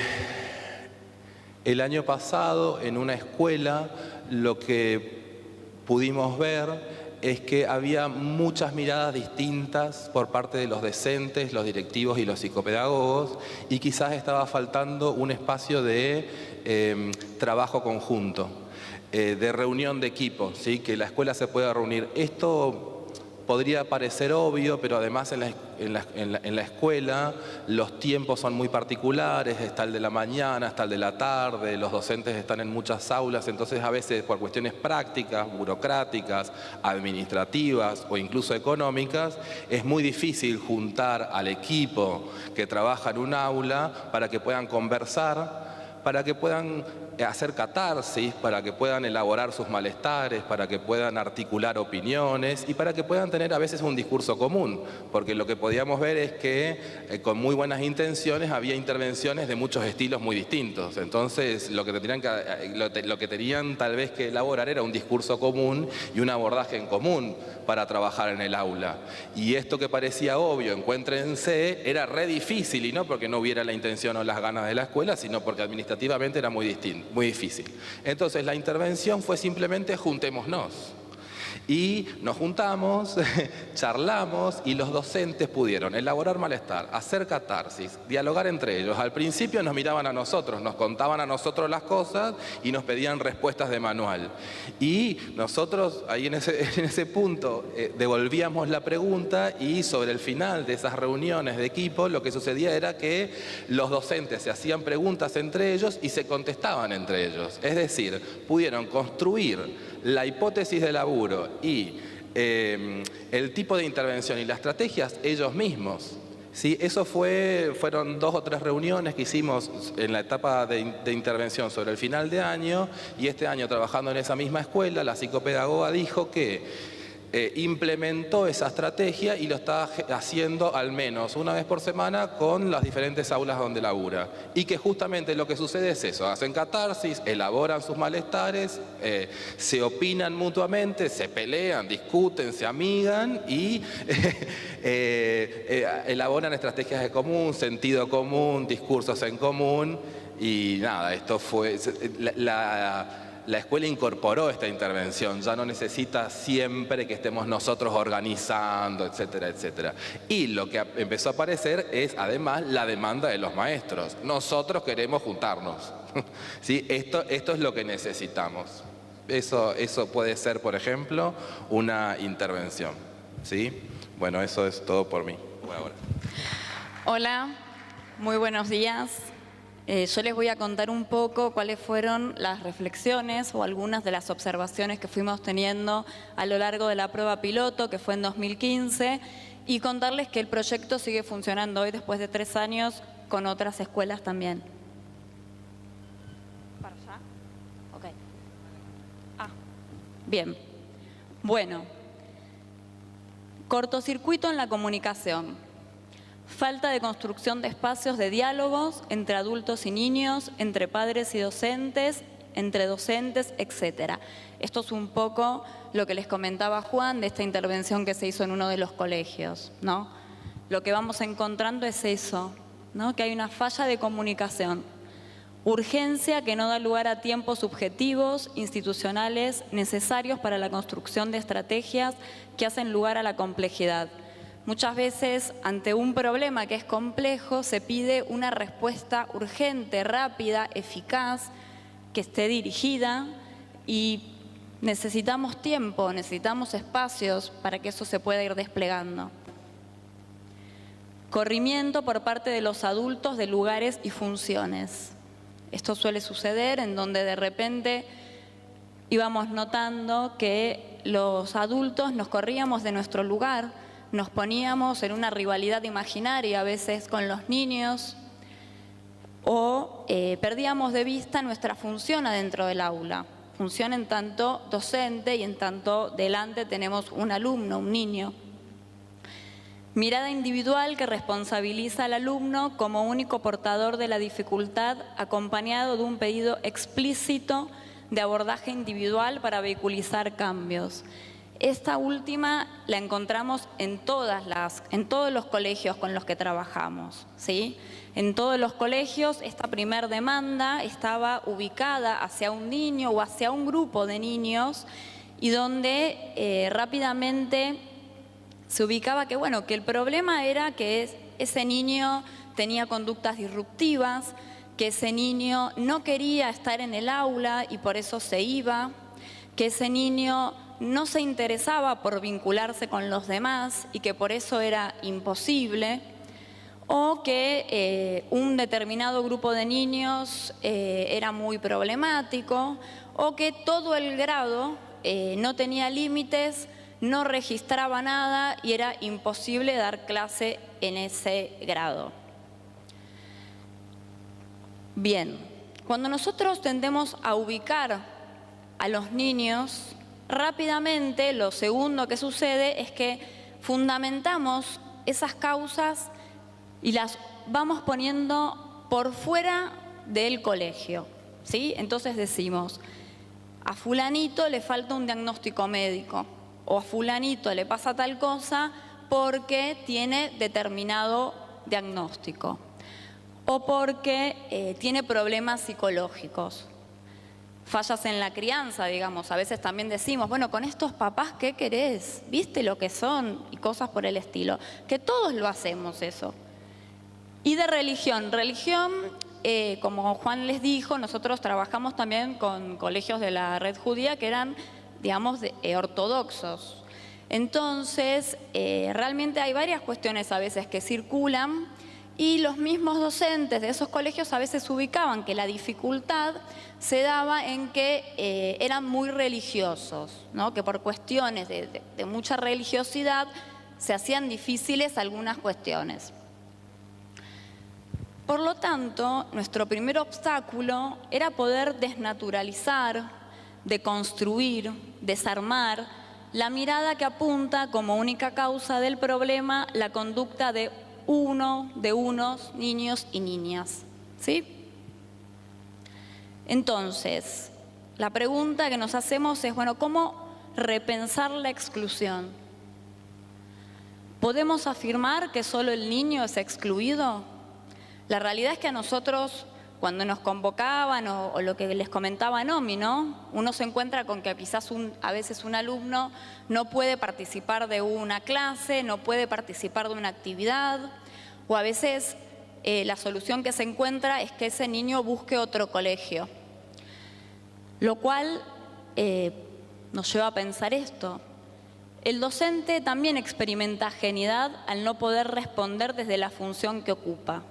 año pasado, en una escuela, lo que pudimos ver es que había muchas miradas distintas por parte de los docentes, los directivos y los psicopedagogos, y quizás estaba faltando un espacio de trabajo conjunto, de reunión de equipo, ¿sí? Que la escuela se pueda reunir. Esto podría parecer obvio, pero además en la escuela los tiempos son muy particulares, está el de la mañana, está el de la tarde, los docentes están en muchas aulas, entonces a veces por cuestiones prácticas, burocráticas, administrativas o incluso económicas, es muy difícil juntar al equipo que trabaja en un aula para que puedan conversar, para que puedan hacer catarsis, para que puedan elaborar sus malestares, para que puedan articular opiniones y para que puedan tener a veces un discurso común, porque lo que podíamos ver es que con muy buenas intenciones había intervenciones de muchos estilos muy distintos. Entonces lo que tenían tal vez que elaborar era un discurso común y un abordaje en común para trabajar en el aula. Y esto que parecía obvio, encuéntrense, era re difícil, y no porque no hubiera la intención o las ganas de la escuela, sino porque administrativamente era muy difícil. Entonces la intervención fue simplemente juntémonos. Y nos juntamos, charlamos y los docentes pudieron elaborar malestar, hacer catarsis, dialogar entre ellos. Al principio nos miraban a nosotros, nos contaban a nosotros las cosas y nos pedían respuestas de manual. Y nosotros ahí en ese punto devolvíamos la pregunta, y sobre el final de esas reuniones de equipo lo que sucedía era que los docentes se hacían preguntas entre ellos y se contestaban entre ellos. Es decir, pudieron construir la hipótesis de laburo y el tipo de intervención y las estrategias ellos mismos. ¿Sí? Eso fueron 2 o 3 reuniones que hicimos en la etapa de intervención sobre el final de año, y este año trabajando en esa misma escuela, la psicopedagoga dijo que implementó esa estrategia y lo está haciendo al menos una vez por semana con las diferentes aulas donde labura. Y que justamente lo que sucede es eso, hacen catarsis, elaboran sus malestares, se opinan mutuamente, se pelean, discuten, se amigan y elaboran estrategias de común, sentido común, discursos en común. Y nada, esto fue... La escuela incorporó esta intervención, ya no necesita siempre que estemos nosotros organizando, etcétera, etcétera. Y lo que empezó a aparecer es además la demanda de los maestros. Nosotros queremos juntarnos. ¿Sí? Esto es lo que necesitamos. Eso puede ser, por ejemplo, una intervención. ¿Sí? Bueno, eso es todo por mí. Por ahora. Hola, muy buenos días. Yo les voy a contar un poco cuáles fueron las reflexiones o algunas de las observaciones que fuimos teniendo a lo largo de la prueba piloto, que fue en 2015, y contarles que el proyecto sigue funcionando hoy después de 3 años con otras escuelas también. ¿Para allá? Ok. Bien. Bueno. Cortocircuito en la comunicación. Falta de construcción de espacios de diálogos entre adultos y niños, entre padres y docentes, entre docentes, etc. Esto es un poco lo que les comentaba Juan de esta intervención que se hizo en uno de los colegios, ¿no? Lo que vamos encontrando es eso, ¿no? Que hay una falla de comunicación. Urgencia que no da lugar a tiempos subjetivos, institucionales, necesarios para la construcción de estrategias que hacen lugar a la complejidad. Muchas veces, ante un problema que es complejo, se pide una respuesta urgente, rápida, eficaz, que esté dirigida, y necesitamos tiempo, necesitamos espacios para que eso se pueda ir desplegando. Corrimiento por parte de los adultos de lugares y funciones. Esto suele suceder en donde de repente íbamos notando que los adultos nos corríamos de nuestro lugar, nos poníamos en una rivalidad imaginaria a veces con los niños, o perdíamos de vista nuestra función adentro del aula, función en tanto docente y en tanto delante tenemos un alumno, un niño. Mirada individual que responsabiliza al alumno como único portador de la dificultad, acompañado de un pedido explícito de abordaje individual para vehiculizar cambios. Esta última la encontramos en todos los colegios con los que trabajamos, ¿sí? En todos los colegios esta primer demanda estaba ubicada hacia un niño o hacia un grupo de niños y donde rápidamente se ubicaba que, bueno, que el problema era que ese niño tenía conductas disruptivas, que ese niño no quería estar en el aula y por eso se iba, que ese niño no se interesaba por vincularse con los demás y que por eso era imposible, o que un determinado grupo de niños era muy problemático, o que todo el grado no tenía límites, no registraba nada y era imposible dar clase en ese grado. Bien, cuando nosotros tendemos a ubicar a los niños, rápidamente lo segundo que sucede es que fundamentamos esas causas y las vamos poniendo por fuera del colegio, ¿sí? Entonces decimos, a fulanito le falta un diagnóstico médico, o a fulanito le pasa tal cosa porque tiene determinado diagnóstico, o porque tiene problemas psicológicos. Fallas en la crianza, digamos, a veces también decimos, bueno, con estos papás, ¿qué querés? ¿Viste lo que son? Y cosas por el estilo, que todos lo hacemos eso. Y de religión, como Juan les dijo, nosotros trabajamos también con colegios de la red judía que eran, digamos, ortodoxos. Entonces, realmente hay varias cuestiones a veces que circulan y los mismos docentes de esos colegios a veces ubicaban que la dificultad se daba en que eran muy religiosos, ¿no? Que por cuestiones de mucha religiosidad se hacían difíciles algunas cuestiones. Por lo tanto, nuestro primer obstáculo era poder desnaturalizar, deconstruir, desarmar la mirada que apunta como única causa del problema la conducta de unos niños y niñas, ¿sí? Entonces, la pregunta que nos hacemos es, bueno, ¿cómo repensar la exclusión? ¿Podemos afirmar que solo el niño es excluido? La realidad es que a nosotros, cuando nos convocaban o lo que les comentaba Nomi, ¿no? Uno se encuentra con que quizás a veces un alumno no puede participar de una clase, no puede participar de una actividad, o a veces la solución que se encuentra es que ese niño busque otro colegio. Lo cual nos lleva a pensar esto. El docente también experimenta ajenidad al no poder responder desde la función que ocupa.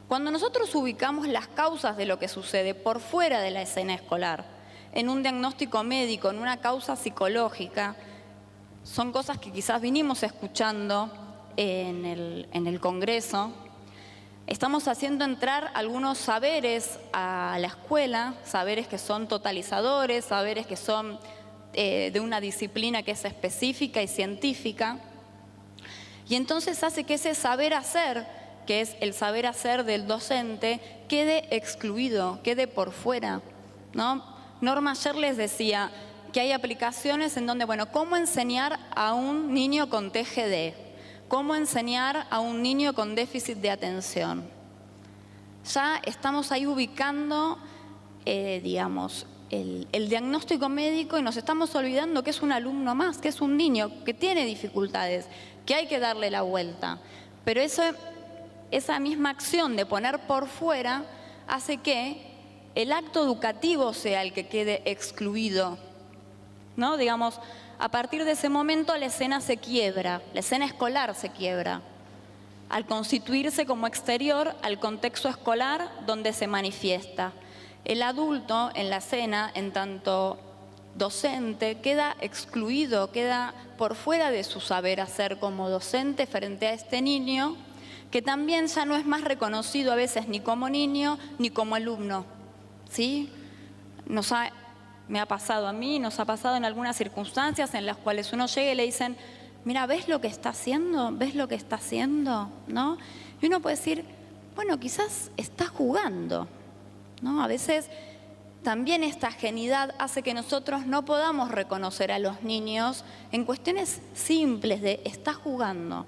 Cuando nosotros ubicamos las causas de lo que sucede por fuera de la escena escolar, en un diagnóstico médico, en una causa psicológica, son cosas que quizás vinimos escuchando en el Congreso, estamos haciendo entrar algunos saberes a la escuela, saberes que son totalizadores, saberes que son de una disciplina que es específica y científica, y entonces hace que ese saber hacer, que es el saber hacer del docente, quede excluido, quede por fuera, ¿no? Norma ayer les decía que hay aplicaciones en donde, bueno, ¿cómo enseñar a un niño con TGD? ¿Cómo enseñar a un niño con déficit de atención? Ya estamos ahí ubicando, digamos, el diagnóstico médico y nos estamos olvidando que es un alumno más, que es un niño que tiene dificultades, que hay que darle la vuelta. Pero esa misma acción de poner por fuera hace que el acto educativo sea el que quede excluido, ¿no? Digamos, a partir de ese momento la escena se quiebra, la escena escolar se quiebra, al constituirse como exterior al contexto escolar donde se manifiesta. El adulto en la escena, en tanto docente, queda excluido, queda por fuera de su saber hacer como docente frente a este niño, que también ya no es más reconocido a veces ni como niño ni como alumno, ¿sí? Me ha pasado a mí, nos ha pasado en algunas circunstancias en las cuales uno llega y le dicen, mira, ¿ves lo que está haciendo? ¿Ves lo que está haciendo? ¿No? Y uno puede decir, bueno, quizás está jugando, ¿no? A veces también esta ajenidad hace que nosotros no podamos reconocer a los niños en cuestiones simples de está jugando.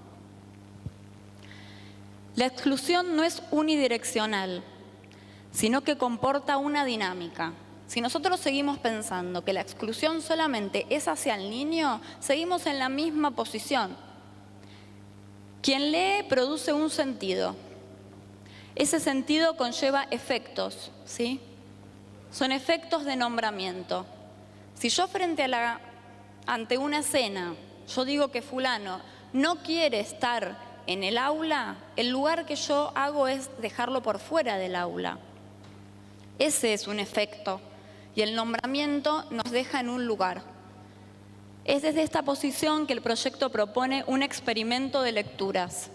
La exclusión no es unidireccional, sino que comporta una dinámica. Si nosotros seguimos pensando que la exclusión solamente es hacia el niño, seguimos en la misma posición. Quien lee produce un sentido. Ese sentido conlleva efectos, ¿sí? Son efectos de nombramiento. Si yo ante una escena, yo digo que fulano no quiere estar en el aula, el lugar que yo hago es dejarlo por fuera del aula. Ese es un efecto. Y el nombramiento nos deja en un lugar. Es desde esta posición que el proyecto propone un experimento de lecturas.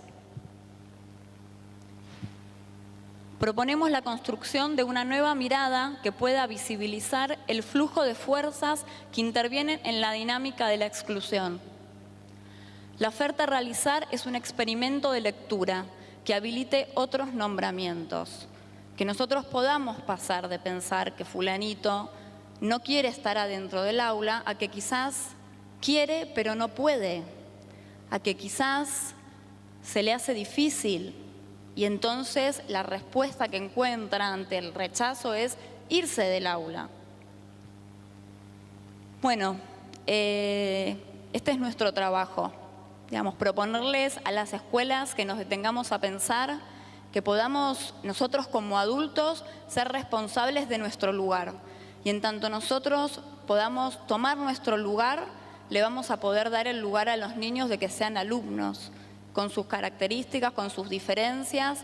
Proponemos la construcción de una nueva mirada que pueda visibilizar el flujo de fuerzas que intervienen en la dinámica de la exclusión. La oferta a realizar es un experimento de lectura que habilite otros nombramientos. Que nosotros podamos pasar de pensar que fulanito no quiere estar adentro del aula a que quizás quiere pero no puede, a que quizás se le hace difícil y entonces la respuesta que encuentra ante el rechazo es irse del aula. Bueno, este es nuestro trabajo, digamos, proponerles a las escuelas que nos detengamos a pensar, que podamos nosotros como adultos ser responsables de nuestro lugar. Y en tanto nosotros podamos tomar nuestro lugar, le vamos a poder dar el lugar a los niños de que sean alumnos, con sus características, con sus diferencias,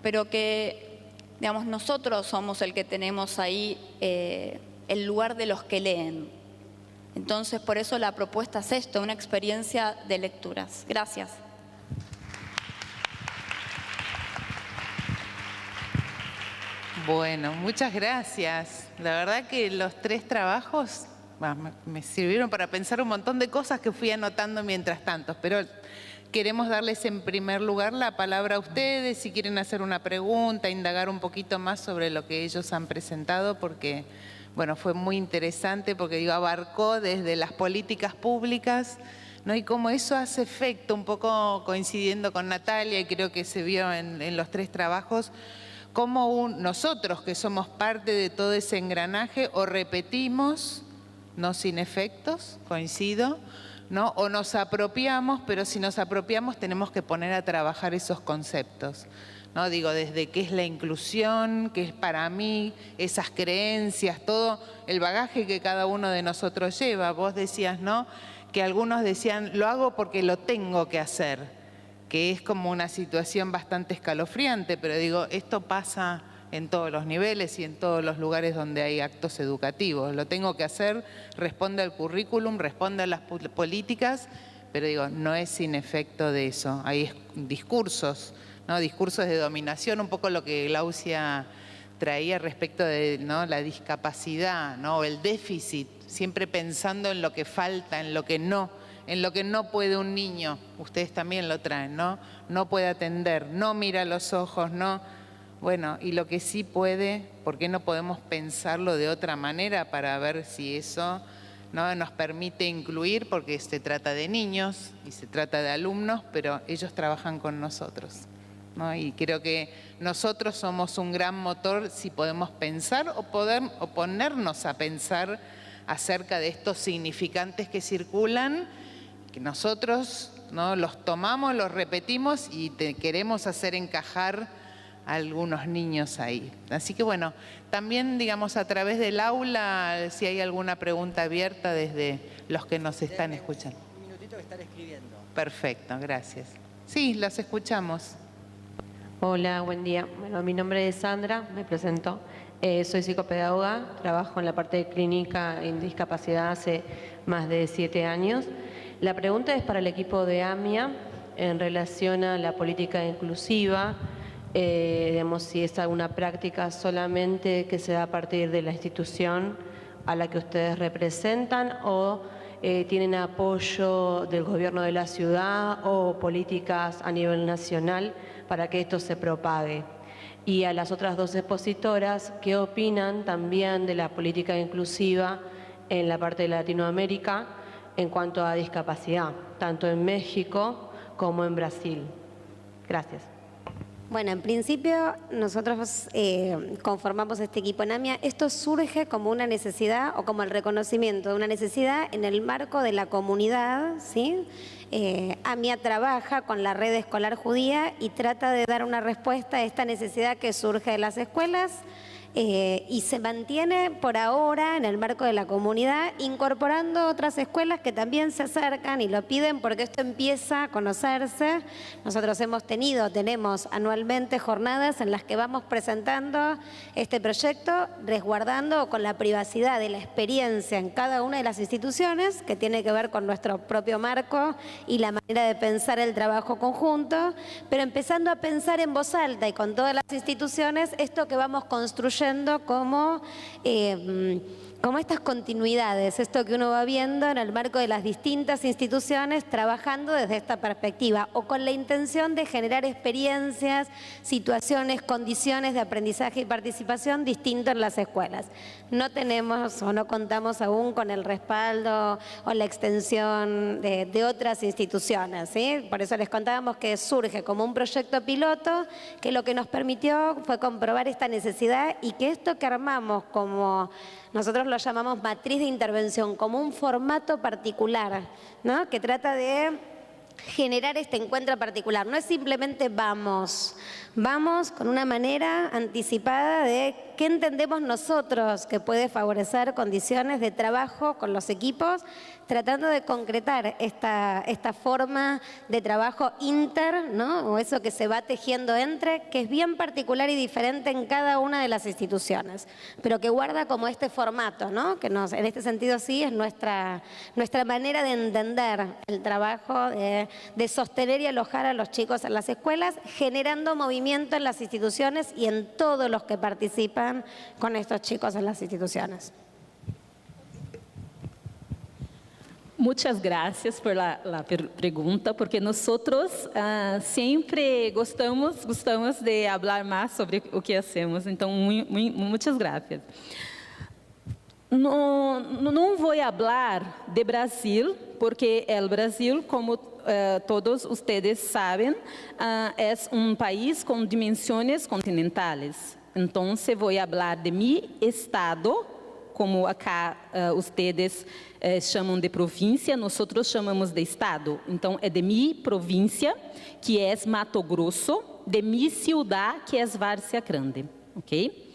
pero que, digamos, nosotros somos el que tenemos ahí el lugar de los que leen. Entonces, por eso la propuesta es esto, una experiencia de lecturas. Gracias. Bueno, muchas gracias. La verdad que los 3 trabajos me sirvieron para pensar un montón de cosas que fui anotando mientras tanto, pero queremos darles en primer lugar la palabra a ustedes, si quieren hacer una pregunta, indagar un poquito más sobre lo que ellos han presentado, porque bueno, fue muy interesante, porque digo, abarcó desde las políticas públicas, ¿no? Y cómo eso hace efecto, un poco coincidiendo con Natalia, y creo que se vio en los 3 trabajos, cómo nosotros que somos parte de todo ese engranaje o repetimos, no sin efectos, coincido, ¿no? O nos apropiamos, pero si nos apropiamos tenemos que poner a trabajar esos conceptos, ¿no? Digo, desde qué es la inclusión, qué es para mí, esas creencias, todo el bagaje que cada uno de nosotros lleva. Vos decías, ¿no?, que algunos decían, lo hago porque lo tengo que hacer, que es como una situación bastante escalofriante, pero digo, esto pasa en todos los niveles y en todos los lugares donde hay actos educativos. Lo tengo que hacer, responde al currículum, responde a las políticas, pero digo, no es sin efecto de eso. Hay discursos, ¿no? Discursos de dominación, un poco lo que Glaucia traía respecto de, ¿no?, la discapacidad, ¿no?, o el déficit, siempre pensando en lo que falta, en lo que no puede un niño, ustedes también lo traen, ¿no? No puede atender, no mira a los ojos, no. Bueno, y lo que sí puede, ¿por qué no podemos pensarlo de otra manera para ver si eso, ¿no?, nos permite incluir? Porque se trata de niños y se trata de alumnos, pero ellos trabajan con nosotros, ¿no? Y creo que nosotros somos un gran motor si podemos pensar o ponernos a pensar acerca de estos significantes que circulan, que nosotros, ¿no?, los tomamos, los repetimos y queremos hacer encajar a algunos niños ahí. Así que bueno, también digamos a través del aula, si hay alguna pregunta abierta desde los que nos están escuchando. Un minutito que están escribiendo. Perfecto, gracias. Sí, los escuchamos. Hola, buen día. Bueno, mi nombre es Sandra, me presento. Soy psicopedagoga, trabajo en la parte de clínica en discapacidad hace más de 7 años. La pregunta es para el equipo de AMIA en relación a la política inclusiva, digamos, si es alguna práctica solamente que se da a partir de la institución a la que ustedes representan o tienen apoyo del gobierno de la ciudad o políticas a nivel nacional para que esto se propague. Y a las otras dos expositoras, ¿qué opinan también de la política inclusiva en la parte de Latinoamérica en cuanto a discapacidad, tanto en México como en Brasil? Gracias. Bueno, en principio nosotros conformamos este equipo en AMIA. Esto surge como una necesidad o como el reconocimiento de una necesidad en el marco de la comunidad, ¿sí? AMIA trabaja con la red escolar judía y trata de dar una respuesta a esta necesidad que surge de las escuelas y se mantiene por ahora en el marco de la comunidad, incorporando otras escuelas que también se acercan y lo piden porque esto empieza a conocerse. Nosotros tenemos anualmente jornadas en las que vamos presentando este proyecto, resguardando con la privacidad de la experiencia en cada una de las instituciones, que tiene que ver con nuestro propio marco y la manera de pensar el trabajo conjunto, pero empezando a pensar en voz alta y con todas las instituciones esto que vamos construyendo como estas continuidades, esto que uno va viendo en el marco de las distintas instituciones trabajando desde esta perspectiva o con la intención de generar experiencias, situaciones, condiciones de aprendizaje y participación distintas en las escuelas. No tenemos o no contamos aún con el respaldo o la extensión de otras instituciones, ¿sí? Por eso les contábamos que surge como un proyecto piloto que lo que nos permitió fue comprobar esta necesidad y que esto que armamos como nosotros lo llamamos matriz de intervención, como un formato particular, ¿no? Que trata de generar este encuentro particular. No es simplemente vamos con una manera anticipada de qué entendemos nosotros que puede favorecer condiciones de trabajo con los equipos, tratando de concretar esta forma de trabajo inter, ¿no? O eso que se va tejiendo entre, que es bien particular y diferente en cada una de las instituciones, pero que guarda como este formato, ¿no? Que en este sentido sí es nuestra manera de entender el trabajo, de sostener y alojar a los chicos en las escuelas, generando movimiento en las instituciones y en todos los que participan con estos chicos en las instituciones. Muchas gracias por la pregunta, porque nosotros sempre gostamos de falar mais sobre o que hacemos. Então, muitas gracias. Não vou falar de Brasil, porque o Brasil, como todos ustedes sabem, é país com dimensões continentales. Então, vou falar de meu estado, como acá ustedes chamam de província, nós chamamos de estado. Então, é de minha província, que é Mato Grosso, de minha cidade, que é Várzea Grande. Ok?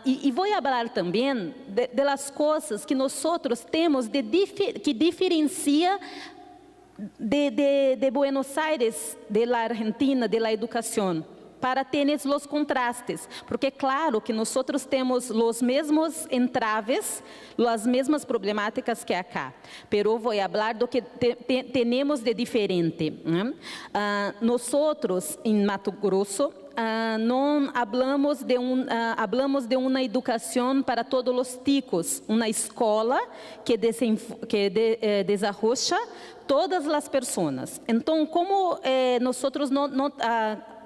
E vou falar também de las coisas que nós temos que diferencia de Buenos Aires, de la Argentina, de la educação, para ter os contrastes, porque claro que nós temos os mesmos entraves, as mesmas problemáticas que acá, pero vou falar do que temos de diferente. Nós em Mato Grosso não hablamos de uma educação para todos os ticos, uma escola que desarrolla todas as pessoas. Então, como nós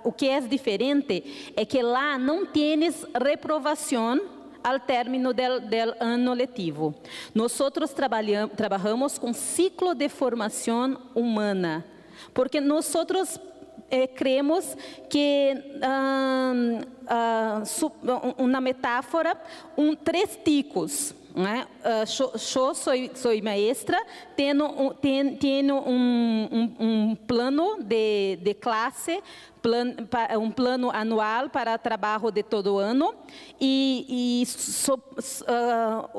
o que é diferente é que lá não tienes reprovação ao término del ano letivo. Nós trabalhamos com ciclo de formação humana, porque nós creemos que uma metáfora, três ticos. Eu sou maestra, tenho plano de classe, plano anual para trabalho de todo ano e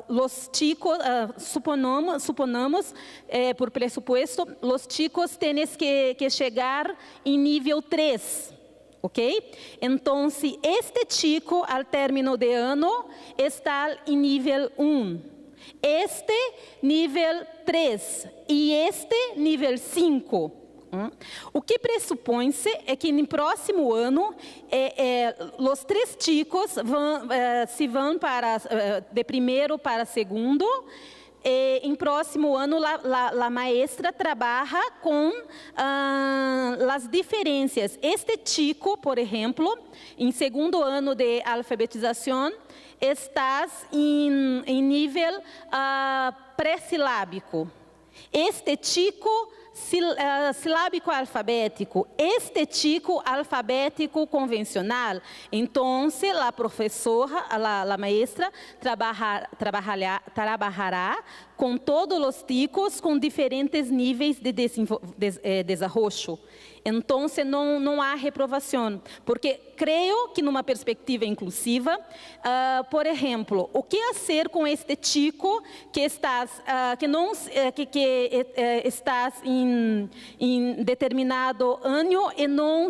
os chicos, suponamos por presupuesto, os chicos têm que chegar em nível 3. Ok? Então, este chico, ao término de ano, está em nível 1. Este, nível 3. E este, nível 5. O que pressupõe-se é que no próximo ano, os três chicos vão para, de primeiro para segundo, em próximo ano, a maestra trabalha com as diferenças. Este chico, por exemplo, em segundo ano de alfabetização, estás em nível pré-silábico. Este chico silábico alfabético, este chico alfabético convencional. Então, a professora, a maestra, trabalhará com todos os ticos com diferentes níveis de desenvolvimento. Então, não há reprovação, porque creio que numa perspectiva inclusiva, por exemplo, o que fazer com este chico que estás em determinado ano e não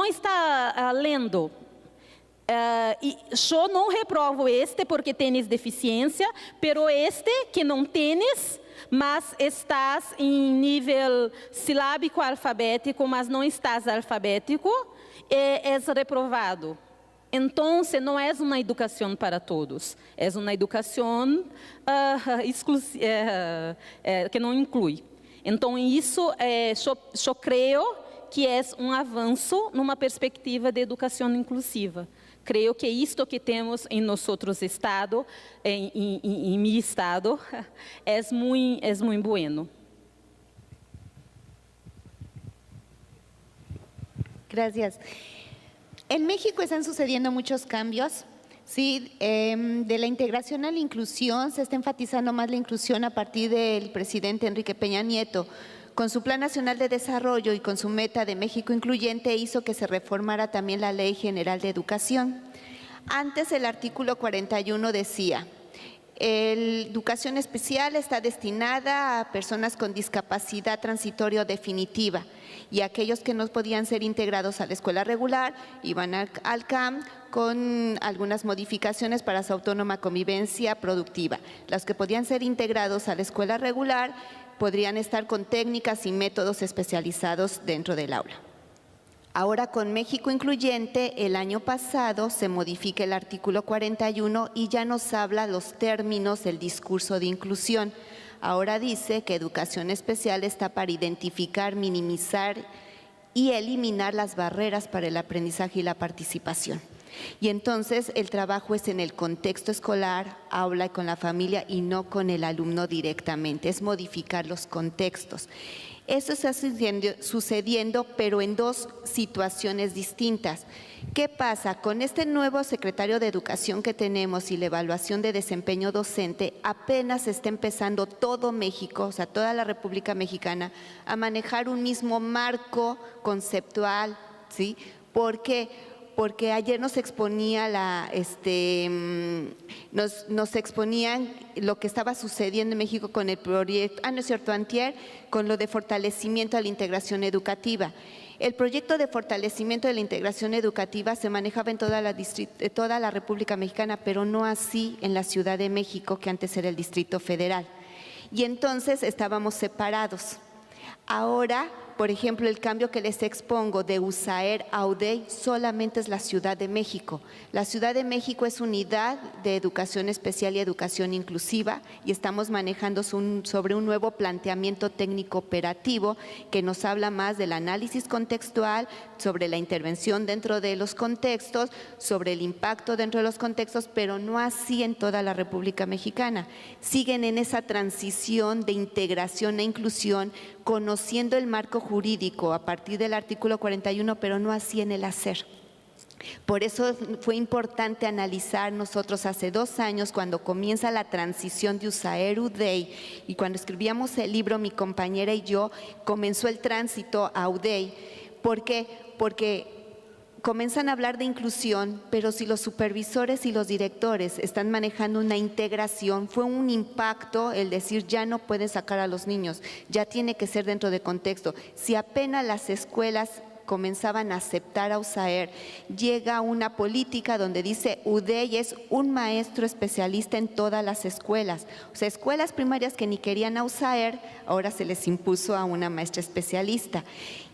está lendo? E eu não reprovo este porque tens deficiência, pero este que não tens, mas estás em nível silábico alfabético, mas não estás alfabético, és reprovado. Então, não é uma educação para todos, é uma educação que não inclui. Então, isso eu creio que é um avanço numa perspectiva de educação inclusiva. Creio que isto que temos em nosso estado, em meu estado, é muito bueno. Gracias. En México están sucediendo muchos cambios. Sí, de la integración a la inclusión, se está enfatizando más la inclusión a partir del presidente Enrique Peña Nieto. Con su Plan Nacional de Desarrollo y con su meta de México Incluyente hizo que se reformara también la Ley General de Educación. Antes el artículo 41 decía: la educación especial está destinada a personas con discapacidad transitoria o definitiva y aquellos que no podían ser integrados a la escuela regular iban al CAM con algunas modificaciones para su autónoma convivencia productiva. Los que podían ser integrados a la escuela regular podrían estar con técnicas y métodos especializados dentro del aula. Ahora, con México Incluyente, el año pasado se modifica el artículo 41 y ya nos habla los términos del discurso de inclusión. Ahora dice que educación especial está para identificar, minimizar y eliminar las barreras para el aprendizaje y la participación. Y entonces el trabajo es en el contexto escolar, aula y con la familia y no con el alumno directamente, es modificar los contextos. Eso está sucediendo, pero en dos situaciones distintas. ¿Qué pasa? Con este nuevo secretario de Educación que tenemos y la evaluación de desempeño docente, apenas está empezando todo México, o sea, toda la República Mexicana, a manejar un mismo marco conceptual, ¿sí? ¿Por qué? Porque ayer nos exponía nos exponían lo que estaba sucediendo en México con el proyecto, no es cierto, antier, con lo de fortalecimiento a la integración educativa. El proyecto de fortalecimiento de la integración educativa se manejaba en toda la República Mexicana, pero no así en la Ciudad de México, que antes era el Distrito Federal. Y entonces estábamos separados. Ahora, por ejemplo, el cambio que les expongo de USAER a UDEI solamente es la Ciudad de México. La Ciudad de México es unidad de educación especial y educación inclusiva y estamos manejando sobre un nuevo planteamiento técnico operativo que nos habla más del análisis contextual, sobre la intervención dentro de los contextos, sobre el impacto dentro de los contextos, pero no así en toda la República Mexicana. Siguen en esa transición de integración e inclusión, conociendo el marco jurídico a partir del artículo 41, pero no así en el hacer. Por eso fue importante analizar nosotros hace 2 años, cuando comienza la transición de USAER-UDEI, y cuando escribíamos el libro, mi compañera y yo, comenzó el tránsito a UDEI. ¿Por qué? Porque comienzan a hablar de inclusión, pero si los supervisores y los directores están manejando una integración, fue un impacto el decir ya no pueden sacar a los niños, ya tiene que ser dentro de contexto. Si apenas las escuelas comenzaban a aceptar a USAER, llega una política donde dice UDEY es un maestro especialista en todas las escuelas. O sea, escuelas primarias que ni querían a USAER, ahora se les impuso a una maestra especialista.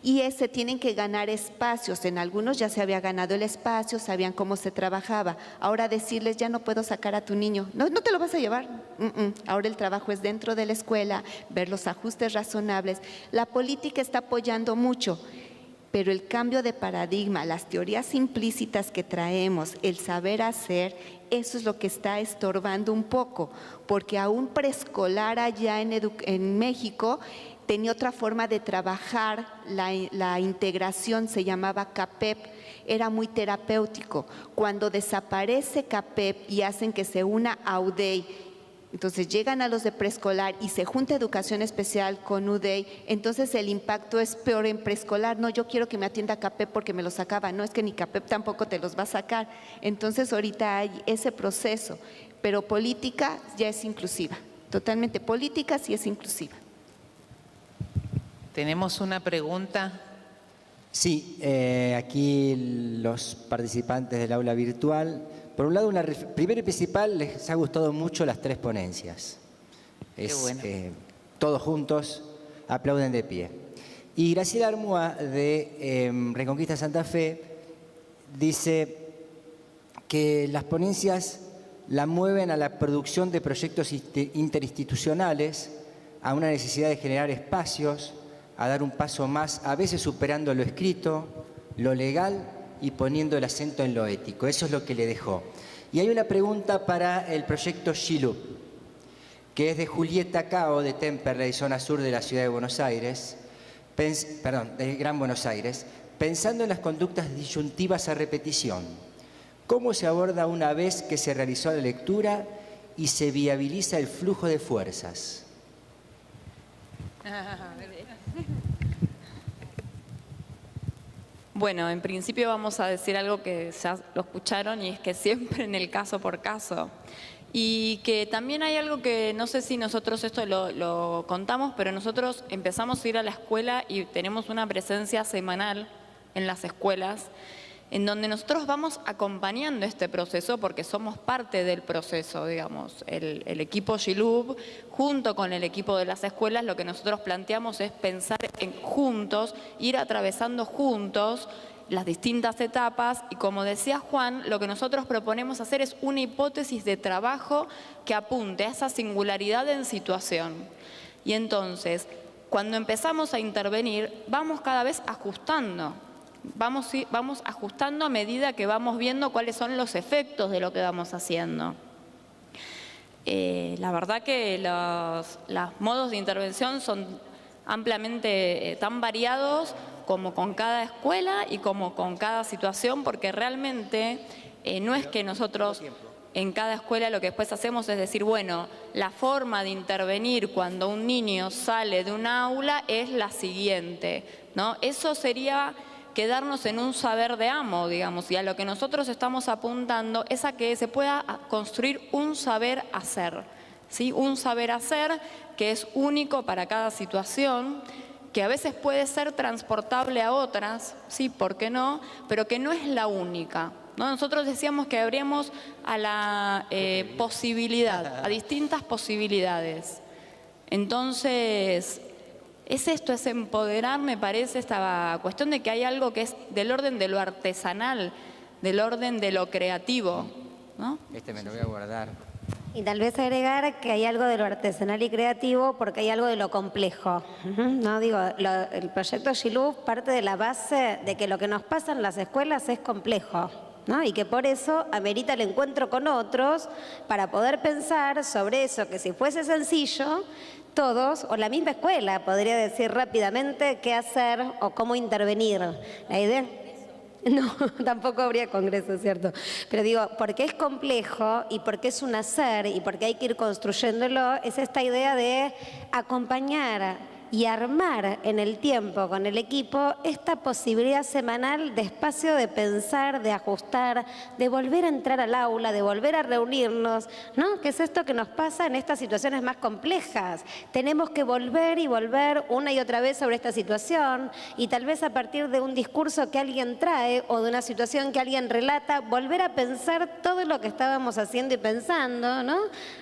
Y tienen que ganar espacios. En algunos ya se había ganado el espacio, sabían cómo se trabajaba. Ahora decirles, ya no puedo sacar a tu niño, no te lo vas a llevar. Ahora el trabajo es dentro de la escuela, ver los ajustes razonables. La política está apoyando mucho, pero el cambio de paradigma, las teorías implícitas que traemos, el saber hacer, eso es lo que está estorbando un poco, porque aún preescolar allá en México tenía otra forma de trabajar, la integración se llamaba CAPEP, era muy terapéutico. Cuando desaparece CAPEP y hacen que se una a UDEY, entonces llegan a los de preescolar y se junta educación especial con UDEY, entonces el impacto es peor en preescolar. No, yo quiero que me atienda CAPEP porque me lo sacaba. No, es que ni CAPEP tampoco te los va a sacar. Entonces ahorita hay ese proceso, pero política ya es inclusiva. Totalmente política sí es inclusiva. Tenemos una pregunta. Sí, aquí los participantes del aula virtual. Por un lado, primero y principal, les ha gustado mucho las 3 ponencias. Qué bueno. Todos juntos aplauden de pie. Y Graciela Armúa, de Reconquista Santa Fe, dice que las ponencias la mueven a la producción de proyectos interinstitucionales, a una necesidad de generar espacios, a dar un paso más, a veces superando lo escrito, lo legal y poniendo el acento en lo ético. Eso es lo que le dejó. Y hay una pregunta para el proyecto Shiloh, que es de Julieta Cao, de Temperley, zona sur de la ciudad de Buenos Aires, del Gran Buenos Aires, pensando en las conductas disyuntivas a repetición. ¿Cómo se aborda una vez que se realizó la lectura y se viabiliza el flujo de fuerzas? Bueno, en principio vamos a decir algo que ya lo escucharon, y es que siempre en el caso por caso. Y que también hay algo que no sé si nosotros esto lo contamos, pero nosotros empezamos a ir a la escuela y tenemos una presencia semanal en las escuelas, en donde nosotros vamos acompañando este proceso porque somos parte del proceso, digamos. El equipo Shilub, junto con el equipo de las escuelas, lo que nosotros planteamos es pensar juntos, ir atravesando juntos las distintas etapas, y como decía Juan, lo que nosotros proponemos hacer es una hipótesis de trabajo que apunte a esa singularidad en situación. Y entonces, cuando empezamos a intervenir, vamos cada vez ajustando. Vamos ajustando a medida que vamos viendo cuáles son los efectos de lo que vamos haciendo. La verdad que los modos de intervención son ampliamente tan variados como con cada escuela y como con cada situación, porque realmente no es que nosotros en cada escuela lo que después hacemos es decir, bueno, la forma de intervenir cuando un niño sale de un aula es la siguiente, ¿no? Eso sería quedarnos en un saber de amo, digamos, y a lo que nosotros estamos apuntando es a que se pueda construir un saber hacer, ¿sí? Un saber hacer que es único para cada situación, que a veces puede ser transportable a otras, sí, ¿por qué no? Pero que no es la única, ¿no? Nosotros decíamos que abríamos a la posibilidad, a distintas posibilidades. Entonces, es esto, es empoderar, me parece, esta cuestión de que hay algo que es del orden de lo artesanal, del orden de lo creativo, ¿no? Me lo voy a guardar. Y tal vez agregar que hay algo de lo artesanal y creativo porque hay algo de lo complejo. No digo, el proyecto Shilub parte de la base de que lo que nos pasa en las escuelas es complejo, ¿no? Y que por eso amerita el encuentro con otros para poder pensar sobre eso, que si fuese sencillo, todos, o la misma escuela, podría decir rápidamente qué hacer o cómo intervenir. La idea... No, tampoco habría congreso, ¿cierto? Pero digo, porque es complejo y porque es un hacer y porque hay que ir construyéndolo, es esta idea de acompañar y armar en el tiempo con el equipo esta posibilidad semanal de espacio de pensar, de ajustar, de volver a entrar al aula, de volver a reunirnos, ¿no? ¿Qué es esto que nos pasa en estas situaciones más complejas? Tenemos que volver y volver una y otra vez sobre esta situación y tal vez a partir de un discurso que alguien trae o de una situación que alguien relata, volver a pensar todo lo que estábamos haciendo y pensando, ¿no?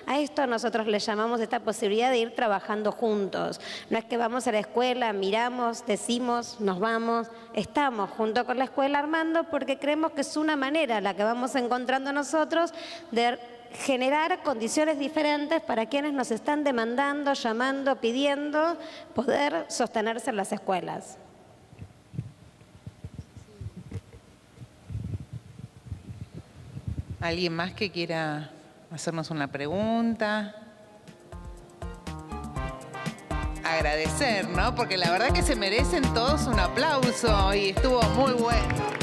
A esto nosotros le llamamos esta posibilidad de ir trabajando juntos. No es que vamos a la escuela, miramos, decimos, nos vamos, estamos junto con la escuela armando porque creemos que es una manera la que vamos encontrando nosotros de generar condiciones diferentes para quienes nos están demandando, llamando, pidiendo poder sostenerse en las escuelas. ¿Alguien más que quiera hacernos una pregunta? Agradecer, ¿no? Porque la verdad que se merecen todos un aplauso y estuvo muy bueno.